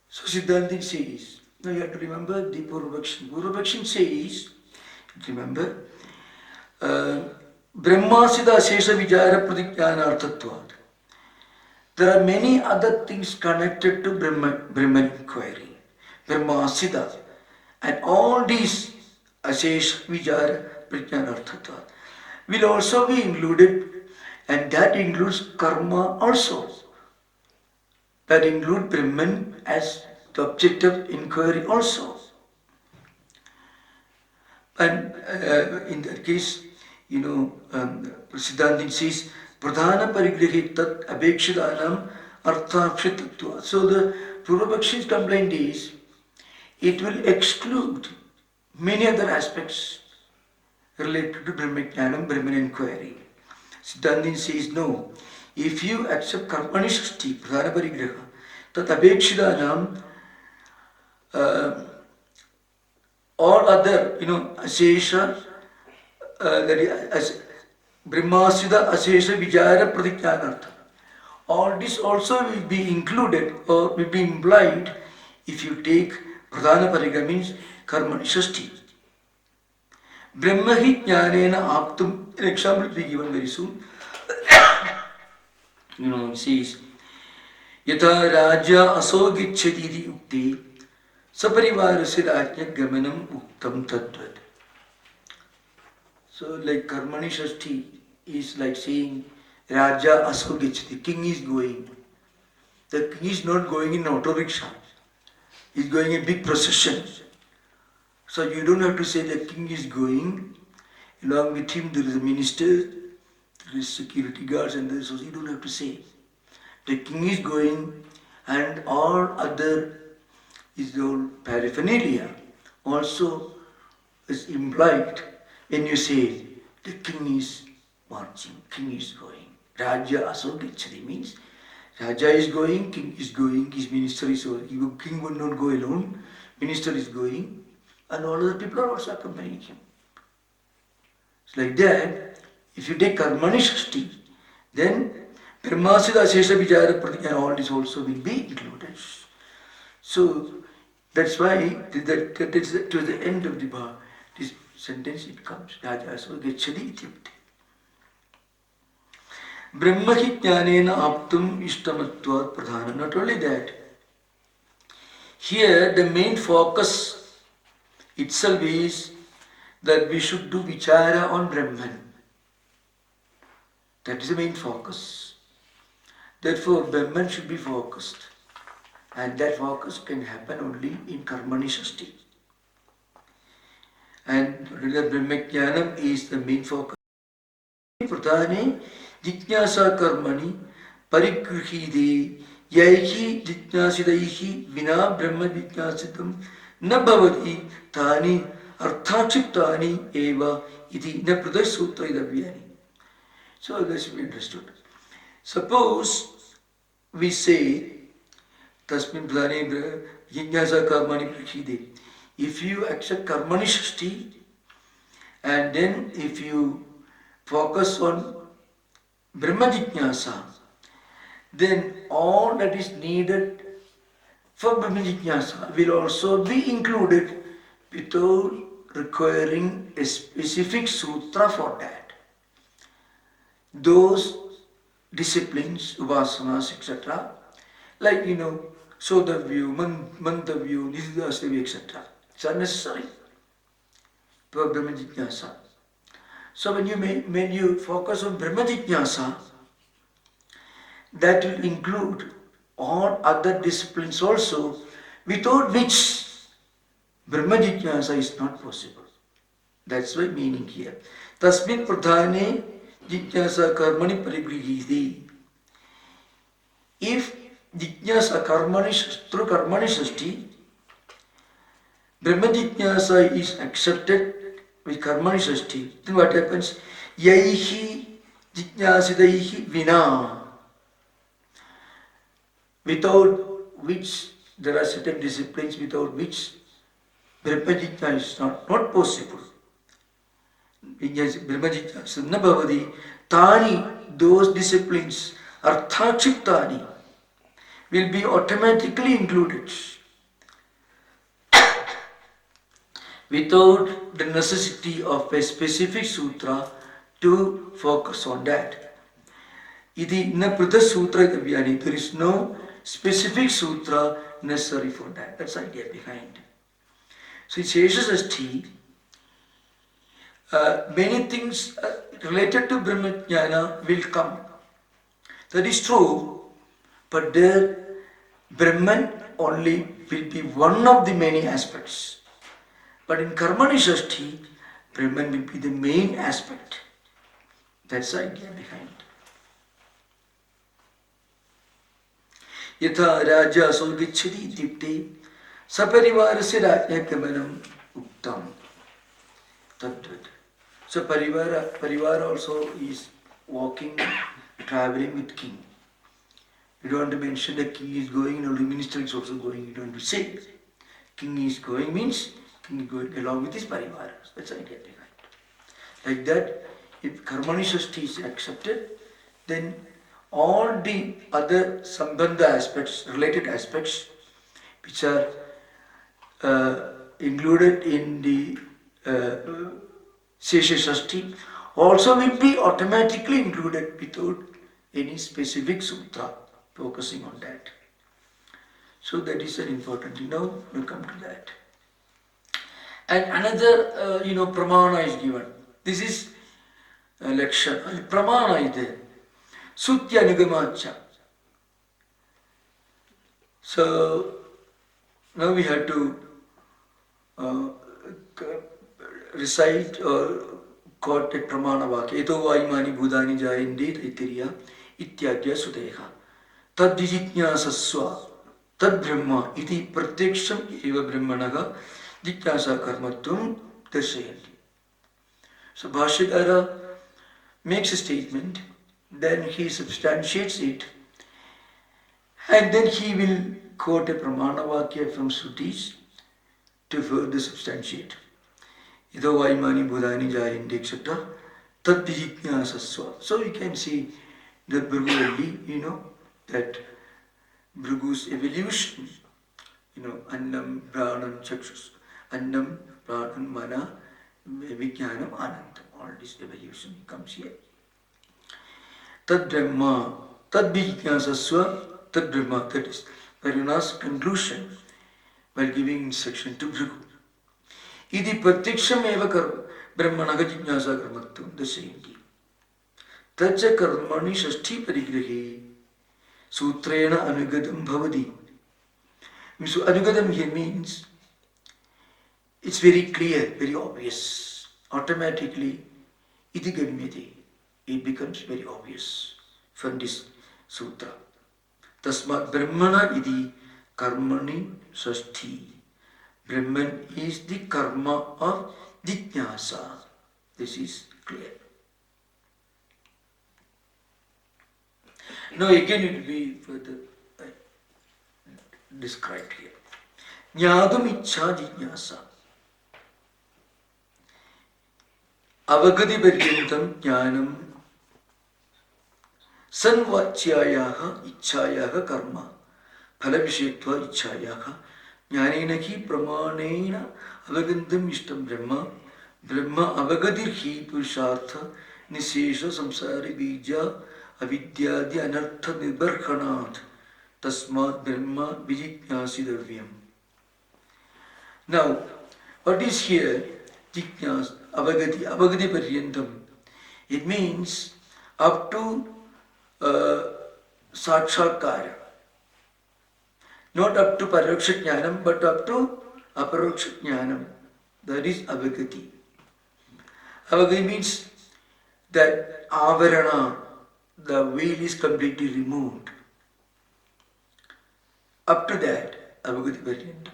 So Siddhantin says, now you have to remember the Purvabhakshin. Purvabhakshin says, remember, Brahmasida Shesha Vichara Pradijnanarthatvad. There are many other things connected to Brahman inquiry, Brahmasida, and all these Ashesha Vichara Pradijnanarthatvad will also be included, and that includes karma also. That includes Brahman as the object of inquiry also. And in that case, Siddhantin says, Pradhana parigrahe tat apekshidanam arthakshitattva. So the Purvabhakshi's complaint is, it will exclude many other aspects related to Brahmajnanam, Brahman inquiry. Siddhantin says, no. If you accept karmani shashti, pradhana parigraha, tat apekshidanam, all other, Ashesha, that is Brahmasida Ashesha Vichara Pradijnanartha. All this also will be included or will be implied if you take Pradhana Parigraha, means Karmani Shashti. Brahmahi Jnanena Aptum, an example will be given very soon. It says, Yatha Raja Asogichadiri Ukti Saparivarasya Rajya Gamanam Uktam Tadvad. So like Karmani Shashti is like saying Raja Asogich, the king is going. The king is not going in auto rickshaw. He is going in big procession. So you don't have to say the king is going. Along with him there is a minister, there is security guards, and there is, you don't have to say. The king is going, and all other is all paraphernalia also is implied when you say the king is marching, king is going. Raja Asogichari means Raja is going, king is going, his minister is going. King will not go alone, minister is going, and all other people are also accompanying him. It's like that. If you take Karmani Shashti, then Brahmasida Shesha Vichara Pradijnana, all this also will be included. So that's why that is to the end of this sentence it comes. Raja Asogachadi ityukti. Brahmahi jnanena aptum ishtamatvat pradhana. Not only that, here the main focus itself is that we should do vichara on Brahman. That is the main focus. Therefore, Brahman should be focused. And that focus can happen only in Karmani Shashti. And Brahmajnanam is the main focus. Pradhane jijnasa karmani parigrihide yaihi jijnasidaihi vina brahma jijnasitam na bhavati tani arthakshiptani eva iti na pruta sutra idavyani. So that should be understood. Suppose we say tasmin pradhane jignasa karmani prakshide. If you accept karmani shashti and then if you focus on Brahma Jignasa, then all that is needed for Brahma Jignasa will also be included without requiring a specific sutra for that. Those disciplines, upasanas, etc., like Sodavyu, Mantavyu, Nididasavyu, etc., it's unnecessary for Brahma Jignasa. So when you focus on Brahma Jignasa, that will include all other disciplines also, without which Brahma Jignasa is not possible. That's why meaning here. Tasmin pradhane jignasa karmani parigrihiti. If jignasa through karmani shashti, Brahma Jignasa is accepted with karmani shashti, then what happens? Yaihi jignasidaihi vina. Without which there are certain disciplines without which Brahma Jignasa is not possible. Brahma Jignasa na bhavati. Tani, those disciplines, arthachiptani, will be automatically included without the necessity of a specific sutra to focus on that. Iti na pruta sutra kavyani. There is no specific sutra necessary for that. That's the idea behind. So in Sheshasashti, many things related to Brahma Jnana will come. That is true, but there Brahman only will be one of the many aspects. But in Karmani Shashti, Brahman will be the main aspect. That's the idea behind. Yatha Raja Solgichati Dipte Saparivarasya Rajnakamanam Uktam Tadvat. So Parivara also is walking, traveling with king. You don't want to mention the king is going, or the minister is also going. You don't want to say king is going means king is going along with his Parivaras. That's the idea behind. Like that, if Karmani Shashti is accepted, then all the other Sambandha aspects, related aspects, which are included in the Shesha Shashti, also will be automatically included without any specific sutra focusing on that. So that is an important, we'll come to that. And another, pramana is given. This is a lecture. Pramana is there. Sutya Nigamacha. So now we have to recite or quote a pramana vakya. Eto vaimani bhudani jayinde taittiriya ityadya sudeha. Tad jijñāsasva tad brahma iti pratyaksham eva brahmanaga jijñāsa karmatvam darsayanti. So Bhashyakara makes a statement, then he substantiates it, and then he will quote a pramana vakya from Srutis to further substantiate. Ito vaimani bhudani jayinde etc. Tad jijñāsasva. So you can see that Bhrigu only, that Bhrigu's evolution, annam, pranam, chakshus, annam, pranam, mana, vijnanam, anandam. All this evolution comes here. Tad Brahma, tad vijnāsasva, tad Brahma. That is Parivana's conclusion while giving instruction to Bhrigu. Idi pratyaksham eva brahmanaga jijñāsa karmatvam dasayanti. Taja karmani shashti parigrihi sutrena anugadam bhavati. So anugadam here means it's very clear, very obvious. Automatically, iti gamyate. It becomes very obvious from this sutra. Tasmat brahmana iti karmani shashti. Brahman is the karma of jijñāsa. This is clear. Now again it will be further described here. Jnadum ichha jignasa. Avagati paryantam jnanam sanvachyayaha ichhayaha karma phalabhishekva ichhayaha jnanena hi pramanena avagantam ishtam brahma brahma avagatir hi purushartha nisesha samsari bija avidyadi anartha nibarkhanat tasmat brahma vijijnasidavyam. Now, what is here? Jijnas, avagati paryantam. It means up to sakshakara. Not up to paraksha jnanam, but up to aparaksha jnanam. That is avagati. Avagati means that avarana, the veil is completely removed. Up to that, avagati paryantam.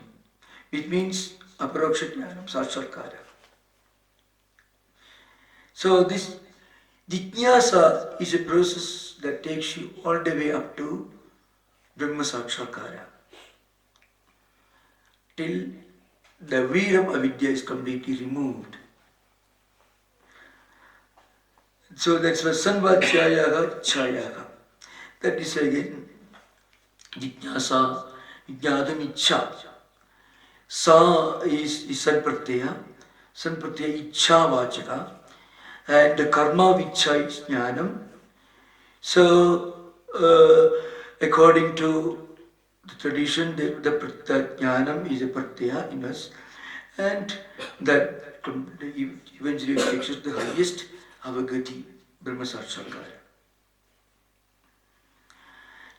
Which means aparaksha jnanam, sakshakara. So this jijnasa is a process that takes you all the way up to Brahma Sakshakara, till the veil of avidya is completely removed. So that's why sanvachyayaha ichhayaha. That is again jijnasa, jnadam ichha. Sa is sanpratyaya, sanpratyaya ichha vachaka. And the karma vichha is jnanam. So, according to the tradition, the jnanam is a pratyaya in us, and that eventually takes us to the highest avagati, Brahma Sakshakara.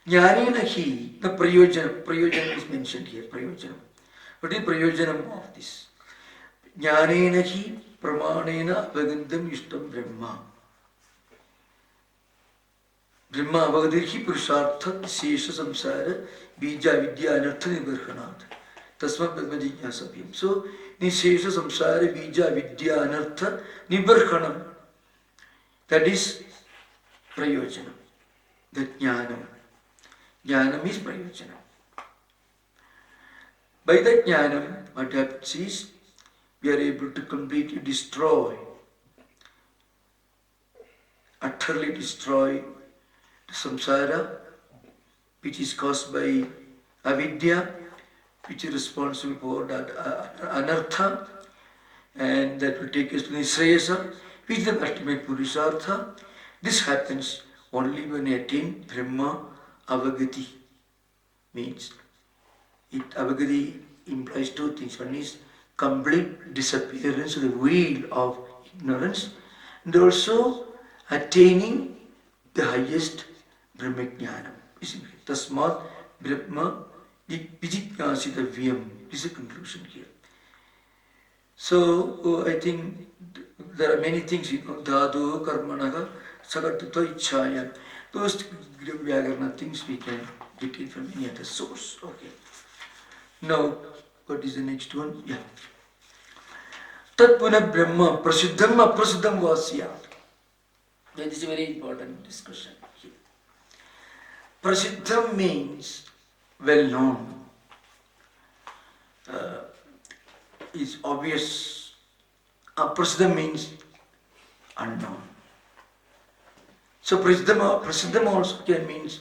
Jnanena hi, the prayojanam is mentioned here, prayojanam. What is prayojanam of this? Jnanena hi pramanena avagandam ishtam brahma. Brahma avagadir hi purushartha sesha samsara bija vidya anartha nibarkhanat. Tasmat brahma jignasabhyam. So, nisesha samsara bija vidya anartha nibarkhanam. That is prayojanam. That jnanam. Jnanam is prayojanam. By that jnanam, what happens is, we are able to completely destroy, utterly destroy the samsara, which is caused by avidya, which is responsible for that anartha, and that will take us to nisreyasa, which is the ultimate purushartha. This happens only when we attain Brahma avagati. Means, avagati implies two things. One is complete disappearance of the veil of ignorance, and also attaining the highest Brahma Jnanam. Tasmat Brahma vijijnasidavyam is the conclusion here. So, I think there are many things, dhatu, karmanaha, sagattatva, ichhaya. Those Vyakarana things we can get it from any other source. Okay. Now, what is the next one? Yeah. Tat puna Brahma prasiddham aprasiddham vasya. That is a very important discussion here. Prasiddham means well known. Is obvious. Aprasiddham means unknown. So prasiddham also can means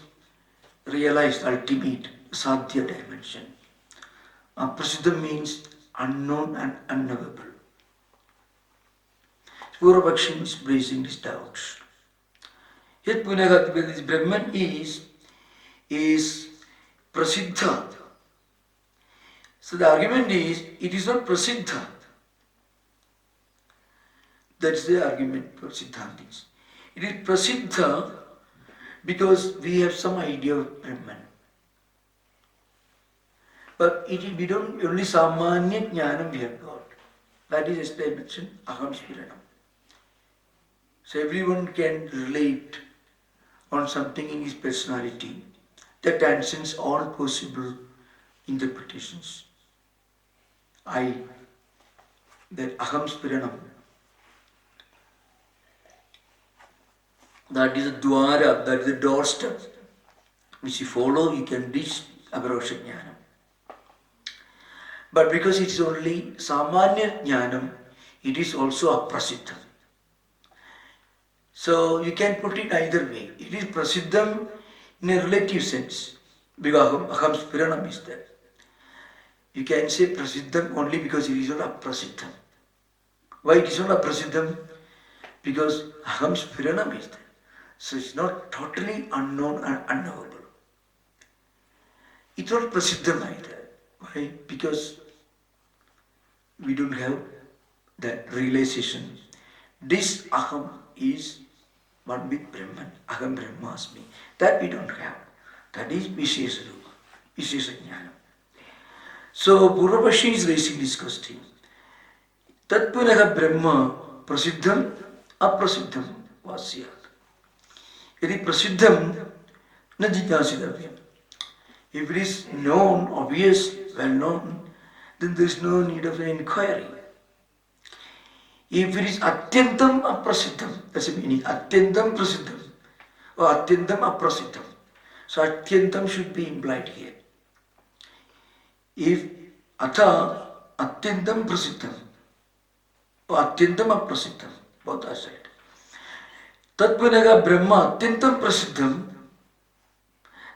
realized, ultimate, sadhya dimension. Prasiddham means unknown and unknowable. Purvapakshi is raising these doubts. Yet Punagat, this Brahman is prasiddha. So the argument is, it is not prasiddha. That's the argument for Siddhantis. It is prasiddha because we have some idea of Brahman. But we don't, only samanya jnanam we have got. That is as I mentioned, aham spiranam. So everyone can relate on something in his personality that transcends all possible interpretations. That aham spiranam. That is the dwara, that is the doorstep. Which you follow, you can reach Aparoksha Jnanam. But because it is only Samanya Jnanam, it is also Aprasiddham. So you can put it either way. It is Prasiddham in a relative sense. Because Aham Spiranam is there. You can say Prasiddham only because it is not Aprasiddham. Why it is not Aprasiddham? Because Aham Spiranam is there. So it's not totally unknown and unknowable. It's not Prasiddham either. Why? Because we don't have that realization. This Aham is one with Brahman. Aham Brahmasmi. That we don't have. That is Vishesha Rupa, Vishesha Jnana. So Purvavashi is raising this question. Tatpunaha Brahma Prasiddham Aprasiddham Vasyat. Yadi Prasiddham na jignasidavyam. If it is known, obvious, well known, then there is no need of an inquiry. If it is Atyantam Aprasiddham, that's the meaning, Atyantam Prasiddham or Atyantam Aprasiddham. So Atyantam should be implied here. If Atha Atyantam Prasiddham or Atyantam Aprasiddham, both are said. Tatpunaga Brahma Atyantam Prasiddham,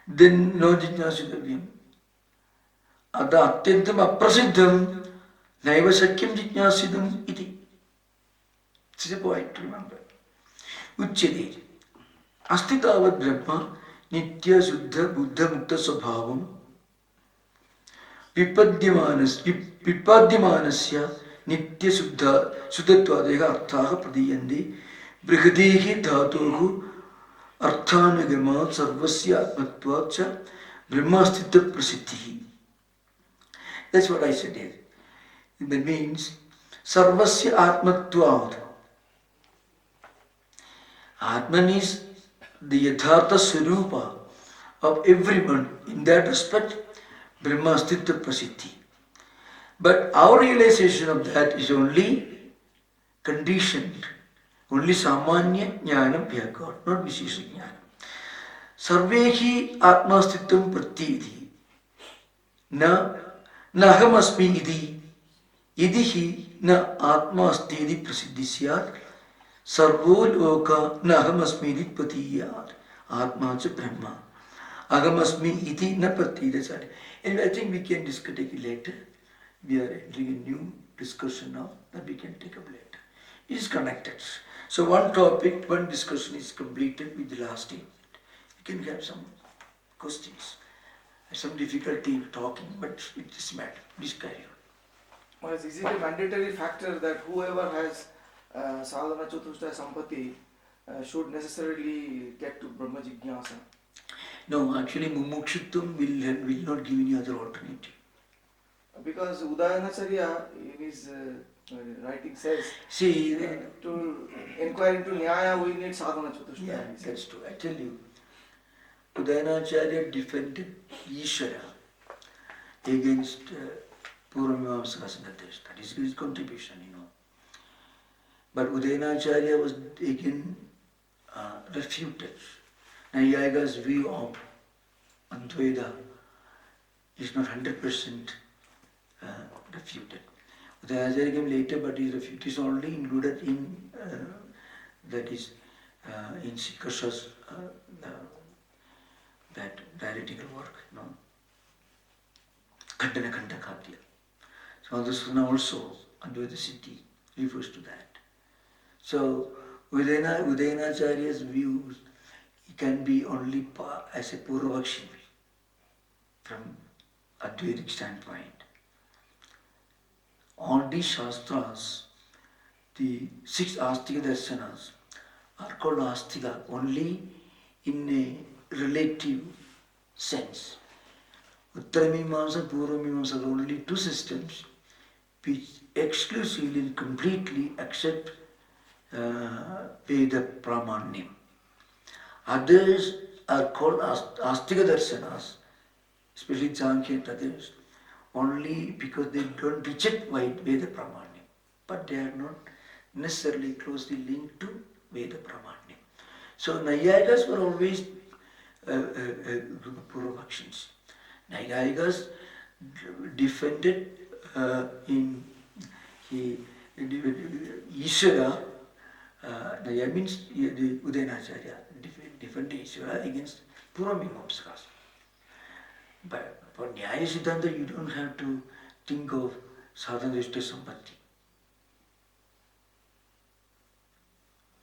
then no jignasidavyam. Ada Atyantam Aprasiddham, Naiva Sakyam Jignasidam iti. This is a point to remember. Uchyate. Asti tavad Brahma Nitya Suddha Buddha Mukta Svabhavam Vipadhyamanasya Nitya Suddha Suddhatvadeha Arthaha Pradiyandi Brihadehi Dhatohu Arthanagama Sarvasya Atmatvacha Brahmastita Prasiddhi. That's what I said here. That means Sarvasya Atmatvad. Atman is the Yathartha Swarupa of everyone. In that respect, Brahmastita Prasiddhi. But our realization of that is only conditioned. Only Samanya Jnanam we have got, not Vishesha Jnanam. Sarvehi Atmastitam Pratyidhi. Na Nahamasmi Idi. Idihi na Atmastidi Prasiddhisyat. Sarvo Loka Nahamasmi Patiyat. Atma cha Brahma. Agamasmi iti na Pratyidhi. Anyway, I think we can discuss it later. We are entering a new discussion now that we can take up later. It is connected. So one topic, one discussion is completed with the last statement. You can have some questions. Some difficulty talking, but it is matter. Please carry on. Well, is it a mandatory factor that whoever has sadhana chatushtaya sampatti should necessarily get to Brahma Jignasa? No, actually mumukshutvam will not give any other alternative. Because Udayanacharya in his writing says, see, to inquire into Nyaya we need sadhana chatushtaya. Yeah, that's true. I tell you, Udayanacharya defended Ishvara against Purvamimamsaka Sangateshta. That is his contribution, But Udayanacharya was again refuted. Nayaga's view of Advaita is not 100% refuted. Udayanacharya came later, but his refute is only included in that is in Sikasha's that dialectical work, Khandana Khanda Khatya. So Madhusudana also Advaita Siddhi refers to that. So Udayanacharya's views can be only as a Purvavakshi from Advaitic standpoint. All these Shastras, the 6 Astika Darsanas, are called Astika only in a relative sense. Uttaramimamsa and Purvamimamsa are only 2 systems which exclusively and completely accept Veda Pramanyam. Others are called Astika Darsanas, especially Sankhya and others, only because they don't reject Veda Pramanyam, but they are not necessarily closely linked to Veda Pramanyam. So Nayayikas were always a group of Purvapakshins. Nayayikas defended in Ishvara, Naya means the Udayanacharya, defended Ishvara against Puramimamsakas. But for Nyaya Siddhanta, you don't have to think of Sadhanadishta Sampatti.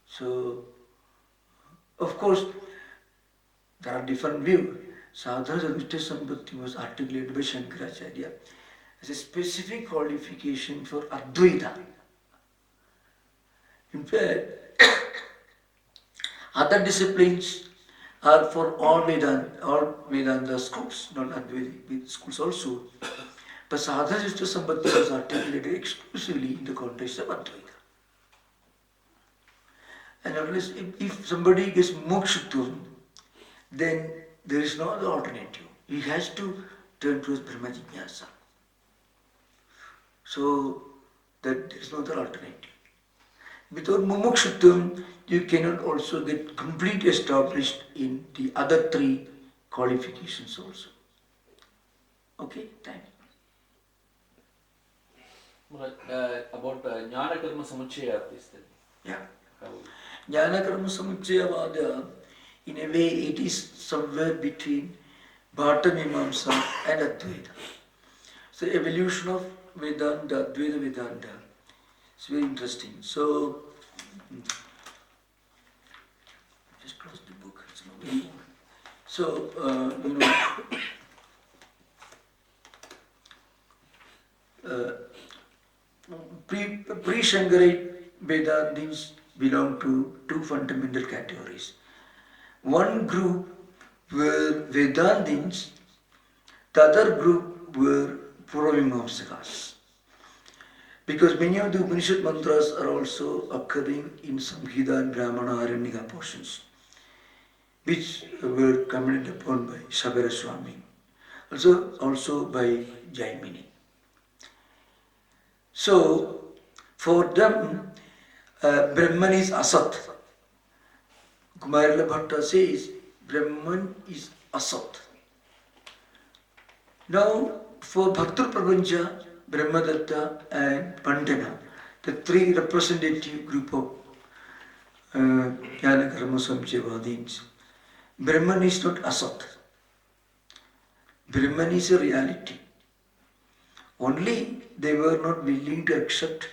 So, of course, there are different views. Sadhanadishta Sampatti was articulated by Shankaracharya as a specific qualification for Advaita. In fact, other disciplines are for all Vedanta schools, not Advaita schools also. But Sadhanadishta Sampatti was articulated exclusively in the context of Advaita. And unless if somebody gets mokshutvam, then there is no other alternative. He has to turn towards Brahma Jignasa. So that there is no other alternative. Without mumukshutvam, you cannot also get completely established in the other three qualifications also. Okay, thank you. About Jnana Karma Samuchaya, please tell me. Yeah. Jnana Karma Samuchaya, in a way, it is somewhere between Bhatta Mimamsa and Advaita. So, evolution of Vedanta, Advaita Vedanta. It's very interesting. So, just close the book. It's not very important. So, pre-Shankarite Vedantins belong to two fundamental categories. One group were Vedantins, the other group were Puravimamsakas. Because many of the Upanishad mantras are also occurring in Samhita and Brahmana Aranyaka portions, which were commented upon by Revered Swami, also by Jaimini. So, for them, Brahman is Asat. Kumarila Bhatta says, Brahman is Asat. Now, for Bhakta Prapancha, Brahmadatta and Pandana, the three representative group of Jnana Karma Samchayavadins, Brahman is not Asat. Brahman is a reality. Only they were not willing to accept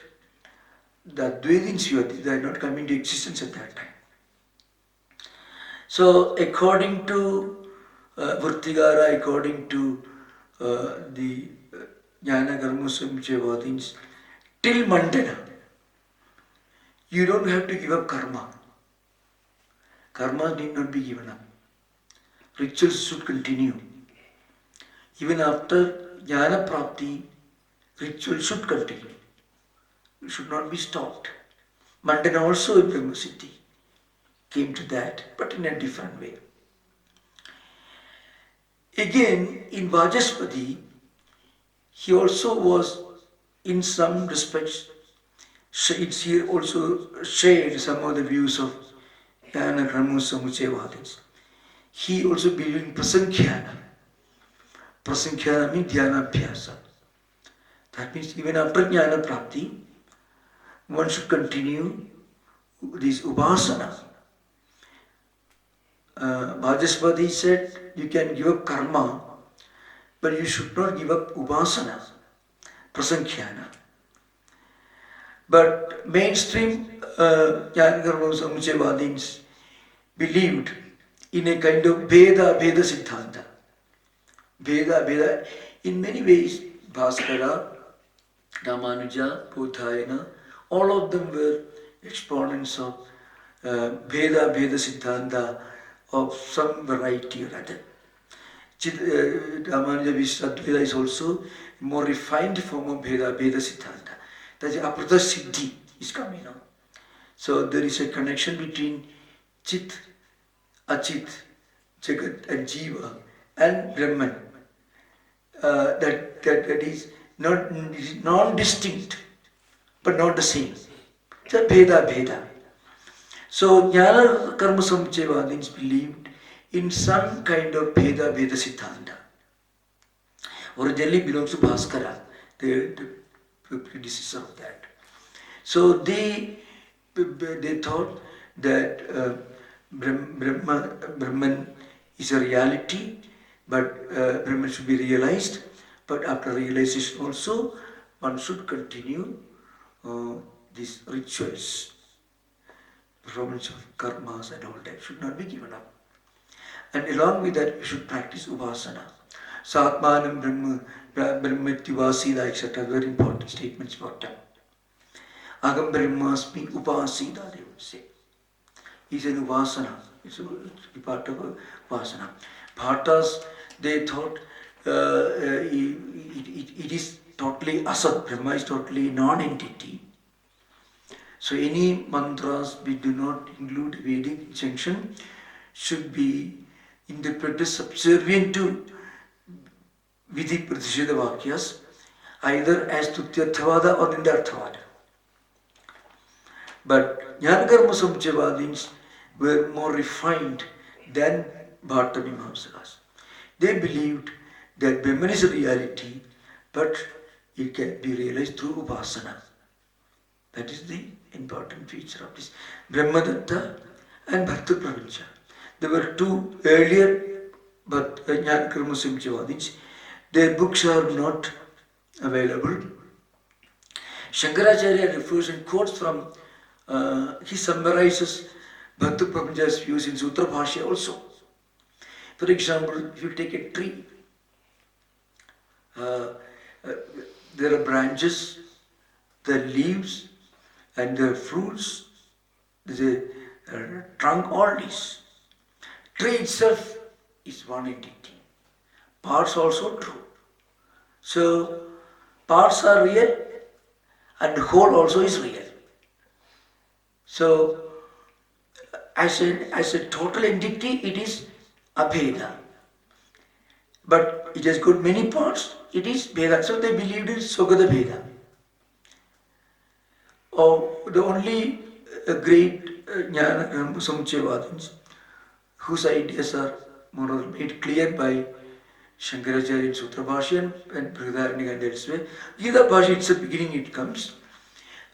the Advaitins view. They are not coming to existence at that time. So, according to Vrittigara, according to the Jnana Karma Samchayavadins, till Mandana, you don't have to give up karma. Karma need not be given up. Rituals should continue. Even after Jnana Prapti, rituals should continue. It should not be stopped. Mandana also in Brahma Siddhi came to that, but in a different way. Again, in Vajaspati, he also was, in some respects, it's here also shared some of the views of Jnana Karma Samuchayavadins. He also believed in Prasankhya. Prasankhya means Dhyana Abhyasa. That means even after Jnana Prapti, one should continue this Upasana. Vajaspati said, you can give up karma, but you should not give up Upasana, Prasankhyana. But mainstream Jnana Karma Samuchayavadins believed in a kind of Veda Siddhanta. Veda, in many ways, Bhaskara, Ramanuja, Bodhayana, all of them were exponents of Veda Siddhanta of some variety or other. Ramanuja Advaita is also a more refined form of Veda Siddhanta. That is Aprata Siddhi is coming now. So there is a connection between Chit, Achit, Jagat and Jiva and Brahman. That is not non-distinct, but not the same. It's a Bheda. So Jnana Karma Samuchayavadins believed in some kind of Veda Siddhanta. Originally belongs to Bhaskara, the predecessor of that. So they thought that Brahman is a reality, but Brahman should be realized. But after realization also, one should continue these rituals, performance of karmas and all that should not be given up. And along with that, we should practice upasana. Satmanam Brahmatyavasida, etc. Very important statements for them. Agam Brahmasmi Upasida, they would say. It's an upasana. It's a part of upasana. Bhattas, they thought it is totally asat. Brahma is totally non-entity. So any mantras which do not include Vedic injunction should be interpreted subservient to Vidhi Pratisheda Vakyas, either as Tutyarthavada or Nindarthavada. But Jnanakarma Samuchayavadins were more refined than Bharata Mimamsakas. They believed that Brahman is a reality, but it can be realized through upasana. That is the important feature of this Brahmadatta and Bharta Prapancha. There were two earlier, but Jnanakarma Samuchayavadins. Their books are not available. Shankaracharya refers and quotes from, he summarizes Bharta Prapancha's views in Sutra Bhashya also. For example, if you take a tree, there are branches, there are leaves, and there are fruits, there is a trunk, all this. Tree itself is one entity. Parts also true. So, parts are real and the whole also is real. So, as a total entity, it is abheda. But it has got many parts, it is Veda. So they believed in Sogata Veda. The only great Jnana Samuchayavadins whose ideas are more or less made clear by Shankaracharya in Sutra Bhashya and Brihadaranyaka and elsewhere. Gita Bhashya, it's the beginning it comes.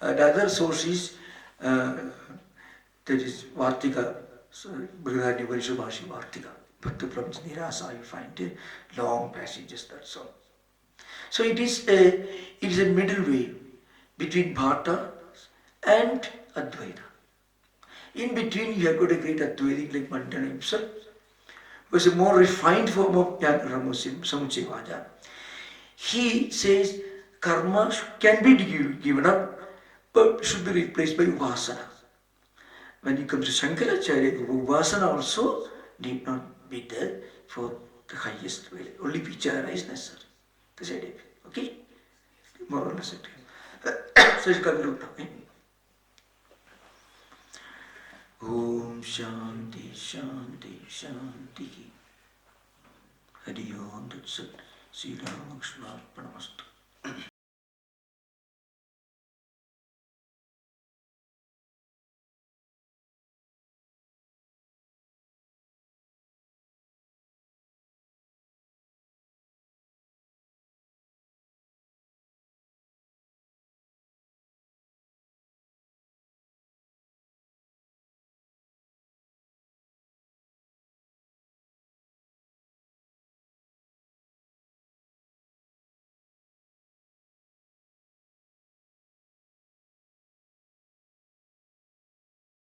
The other source is that is Vartika, Brihadaranyaka Bhashya Vartika. Bhakta Prapancha Nirasa, you find long passages, that's all. So it is a middle way between Bharata and Advaita. In between you have got a great Advaitic like Mandana himself, who is a more refined form of Jnana Samuchayavada. He says karma can be given up, but should be replaced by upasana. When it comes to Shankaracharya, upasana also need not be there for the highest value. Only vichara is necessary. This idea. Okay? More or less. So it's conclude now. Om Shanti Shanti Shanti. Hari Om Tat Sat. Sri Ramakrishna Arpanamastu.